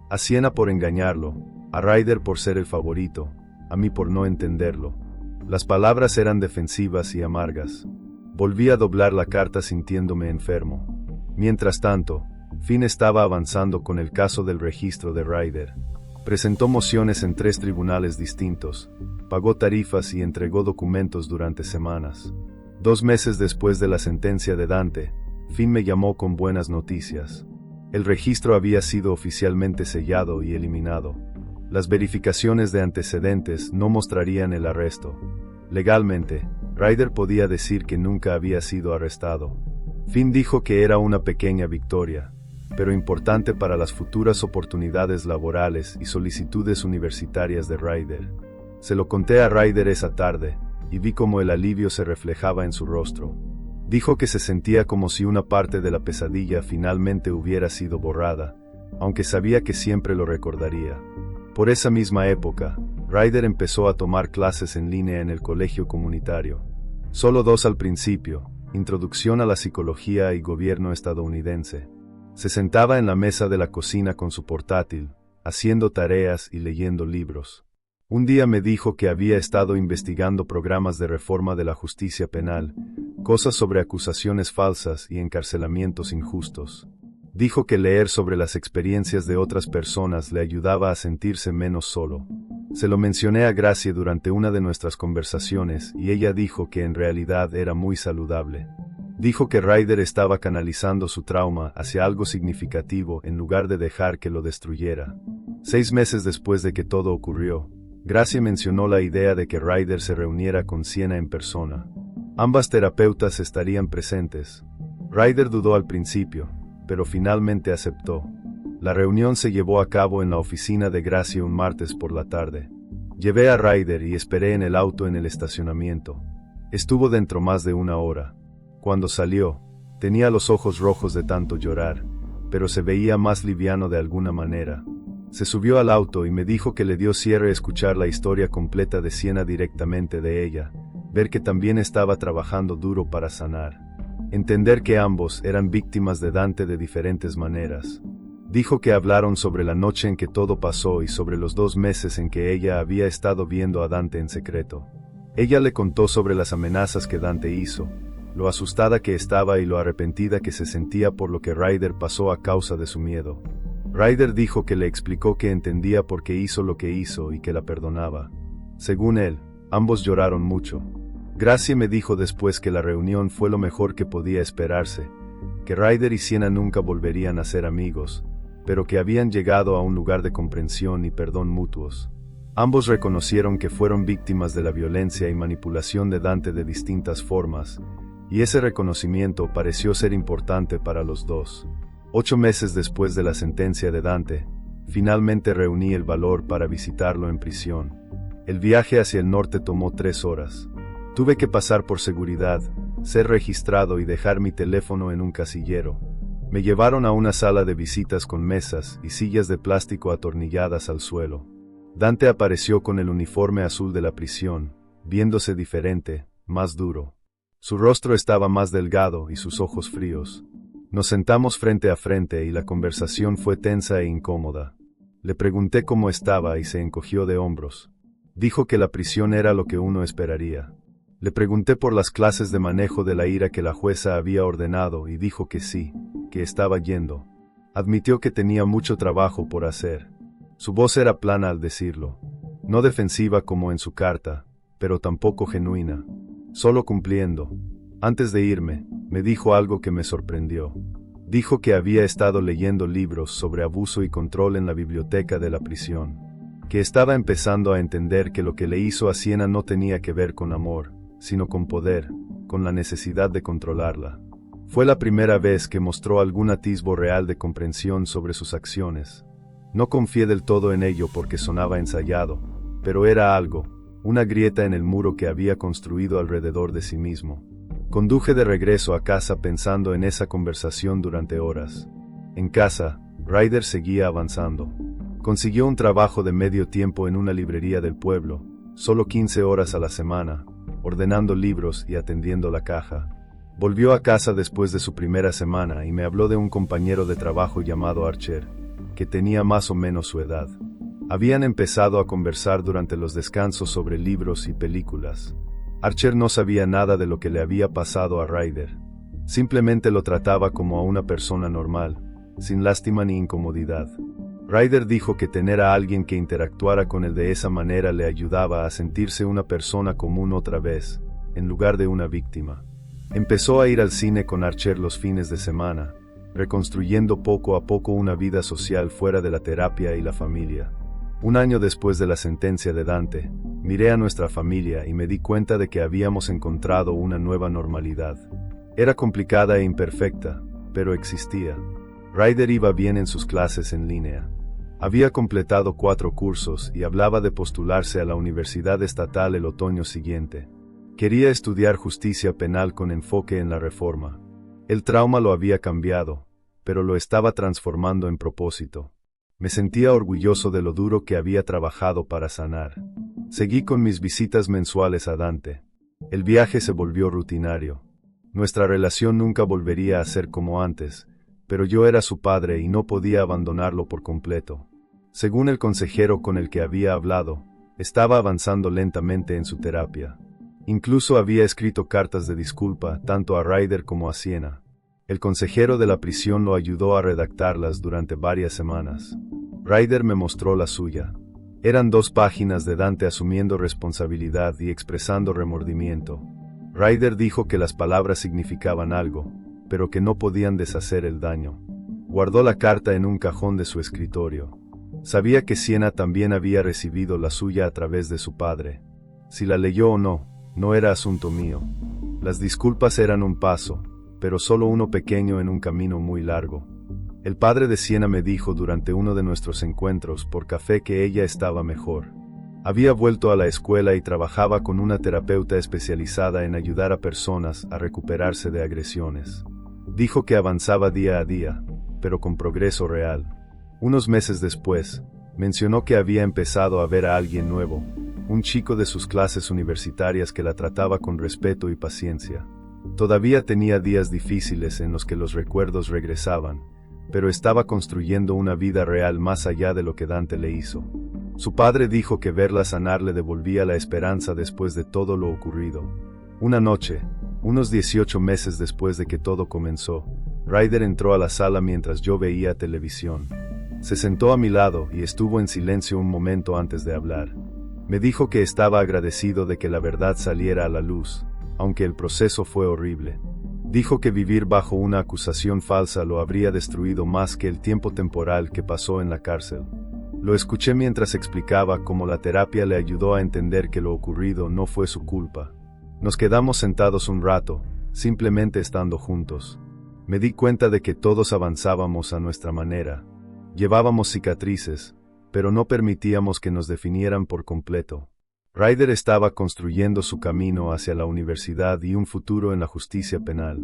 A Siena por engañarlo, a Ryder por ser el favorito, a mí por no entenderlo. Las palabras eran defensivas y amargas. Volví a doblar la carta sintiéndome enfermo. Mientras tanto, Finn estaba avanzando con el caso del registro de Ryder. Presentó mociones en 3 tribunales distintos, pagó tarifas y entregó documentos durante semanas. 2 meses después de la sentencia de Dante, Finn me llamó con buenas noticias. El registro había sido oficialmente sellado y eliminado. Las verificaciones de antecedentes no mostrarían el arresto. Legalmente, Ryder podía decir que nunca había sido arrestado. Finn dijo que era una pequeña victoria, pero importante para las futuras oportunidades laborales y solicitudes universitarias de Ryder. Se lo conté a Ryder esa tarde, y vi cómo el alivio se reflejaba en su rostro. Dijo que se sentía como si una parte de la pesadilla finalmente hubiera sido borrada, aunque sabía que siempre lo recordaría. Por esa misma época, Ryder empezó a tomar clases en línea en el colegio comunitario. Solo 2 al principio, Introducción a la Psicología y Gobierno Estadounidense. Se sentaba en la mesa de la cocina con su portátil, haciendo tareas y leyendo libros. Un día me dijo que había estado investigando programas de reforma de la justicia penal, cosas sobre acusaciones falsas y encarcelamientos injustos. Dijo que leer sobre las experiencias de otras personas le ayudaba a sentirse menos solo. Se lo mencioné a Gracie durante una de nuestras conversaciones y ella dijo que en realidad era muy saludable. Dijo que Ryder estaba canalizando su trauma hacia algo significativo en lugar de dejar que lo destruyera. 6 meses después de que todo ocurrió, Gracie mencionó la idea de que Ryder se reuniera con Siena en persona. Ambas terapeutas estarían presentes. Ryder dudó al principio, pero finalmente aceptó. La reunión se llevó a cabo en la oficina de Gracie un martes por la tarde. Llevé a Ryder y esperé en el auto en el estacionamiento. Estuvo dentro más de 1 hora. Cuando salió, tenía los ojos rojos de tanto llorar, pero se veía más liviano de alguna manera. Se subió al auto y me dijo que le dio cierre escuchar la historia completa de Siena directamente de ella, ver que también estaba trabajando duro para sanar. Entender que ambos eran víctimas de Dante de diferentes maneras. Dijo que hablaron sobre la noche en que todo pasó y sobre los 2 meses en que ella había estado viendo a Dante en secreto. Ella le contó sobre las amenazas que Dante hizo, lo asustada que estaba y lo arrepentida que se sentía por lo que Ryder pasó a causa de su miedo. Ryder dijo que le explicó que entendía por qué hizo lo que hizo y que la perdonaba. Según él, ambos lloraron mucho. Gracie me dijo después que la reunión fue lo mejor que podía esperarse, que Ryder y Sienna nunca volverían a ser amigos, pero que habían llegado a un lugar de comprensión y perdón mutuos. Ambos reconocieron que fueron víctimas de la violencia y manipulación de Dante de distintas formas, y ese reconocimiento pareció ser importante para los dos. 8 meses después de la sentencia de Dante, finalmente reuní el valor para visitarlo en prisión. El viaje hacia el norte tomó 3 horas. Tuve que pasar por seguridad, ser registrado y dejar mi teléfono en un casillero. Me llevaron a una sala de visitas con mesas y sillas de plástico atornilladas al suelo. Dante apareció con el uniforme azul de la prisión, viéndose diferente, más duro. Su rostro estaba más delgado y sus ojos fríos. Nos sentamos frente a frente y la conversación fue tensa e incómoda. Le pregunté cómo estaba y se encogió de hombros. Dijo que la prisión era lo que uno esperaría. Le pregunté por las clases de manejo de la ira que la jueza había ordenado y dijo que sí, que estaba yendo. Admitió que tenía mucho trabajo por hacer. Su voz era plana al decirlo. No defensiva como en su carta, pero tampoco genuina. Solo cumpliendo. Antes de irme, me dijo algo que me sorprendió. Dijo que había estado leyendo libros sobre abuso y control en la biblioteca de la prisión. Que estaba empezando a entender que lo que le hizo a Sienna no tenía que ver con amor, sino con poder, con la necesidad de controlarla. Fue la primera vez que mostró algún atisbo real de comprensión sobre sus acciones. No confié del todo en ello porque sonaba ensayado, pero era algo, una grieta en el muro que había construido alrededor de sí mismo. Conduje de regreso a casa pensando en esa conversación durante horas. En casa, Ryder seguía avanzando. Consiguió un trabajo de medio tiempo en una librería del pueblo, solo 15 horas a la semana, ordenando libros y atendiendo la caja. Volvió a casa después de su primera semana y me habló de un compañero de trabajo llamado Archer, que tenía más o menos su edad. Habían empezado a conversar durante los descansos sobre libros y películas. Archer no sabía nada de lo que le había pasado a Ryder. Simplemente lo trataba como a una persona normal, sin lástima ni incomodidad. Ryder dijo que tener a alguien que interactuara con él de esa manera le ayudaba a sentirse una persona común otra vez, en lugar de una víctima. Empezó a ir al cine con Archer los fines de semana, reconstruyendo poco a poco una vida social fuera de la terapia y la familia. Un año después de la sentencia de Dante, miré a nuestra familia y me di cuenta de que habíamos encontrado una nueva normalidad. Era complicada e imperfecta, pero existía. Ryder iba bien en sus clases en línea. Había completado 4 cursos y hablaba de postularse a la Universidad Estatal el otoño siguiente. Quería estudiar justicia penal con enfoque en la reforma. El trauma lo había cambiado, pero lo estaba transformando en propósito. Me sentía orgulloso de lo duro que había trabajado para sanar. Seguí con mis visitas mensuales a Dante. El viaje se volvió rutinario. Nuestra relación nunca volvería a ser como antes, pero yo era su padre y no podía abandonarlo por completo. Según el consejero con el que había hablado, estaba avanzando lentamente en su terapia. Incluso había escrito cartas de disculpa tanto a Ryder como a Sienna. El consejero de la prisión lo ayudó a redactarlas durante varias semanas. Ryder me mostró la suya. Eran 2 páginas de Dante asumiendo responsabilidad y expresando remordimiento. Ryder dijo que las palabras significaban algo, pero que no podían deshacer el daño. Guardó la carta en un cajón de su escritorio. Sabía que Sienna también había recibido la suya a través de su padre. Si la leyó o no, no era asunto mío. Las disculpas eran un paso, pero solo uno pequeño en un camino muy largo. El padre de Sienna me dijo durante uno de nuestros encuentros por café que ella estaba mejor. Había vuelto a la escuela y trabajaba con una terapeuta especializada en ayudar a personas a recuperarse de agresiones. Dijo que avanzaba día a día, pero con progreso real. Unos meses después, mencionó que había empezado a ver a alguien nuevo, un chico de sus clases universitarias que la trataba con respeto y paciencia. Todavía tenía días difíciles en los que los recuerdos regresaban, pero estaba construyendo una vida real más allá de lo que Dante le hizo. Su padre dijo que verla sanar le devolvía la esperanza después de todo lo ocurrido. Una noche, unos 18 meses después de que todo comenzó, Ryder entró a la sala mientras yo veía televisión. Se sentó a mi lado y estuvo en silencio un momento antes de hablar. Me dijo que estaba agradecido de que la verdad saliera a la luz, aunque el proceso fue horrible. Dijo que vivir bajo una acusación falsa lo habría destruido más que el tiempo temporal que pasó en la cárcel. Lo escuché mientras explicaba cómo la terapia le ayudó a entender que lo ocurrido no fue su culpa. Nos quedamos sentados un rato, simplemente estando juntos. Me di cuenta de que todos avanzábamos a nuestra manera. Llevábamos cicatrices, pero no permitíamos que nos definieran por completo. Ryder estaba construyendo su camino hacia la universidad y un futuro en la justicia penal.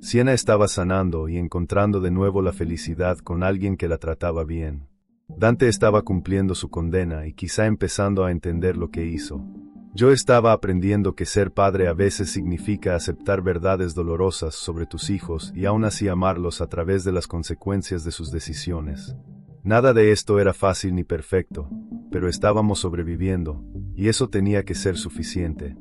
Sienna estaba sanando y encontrando de nuevo la felicidad con alguien que la trataba bien. Dante estaba cumpliendo su condena y quizá empezando a entender lo que hizo. Yo estaba aprendiendo que ser padre a veces significa aceptar verdades dolorosas sobre tus hijos y aún así amarlos a través de las consecuencias de sus decisiones. Nada de esto era fácil ni perfecto, pero estábamos sobreviviendo, y eso tenía que ser suficiente.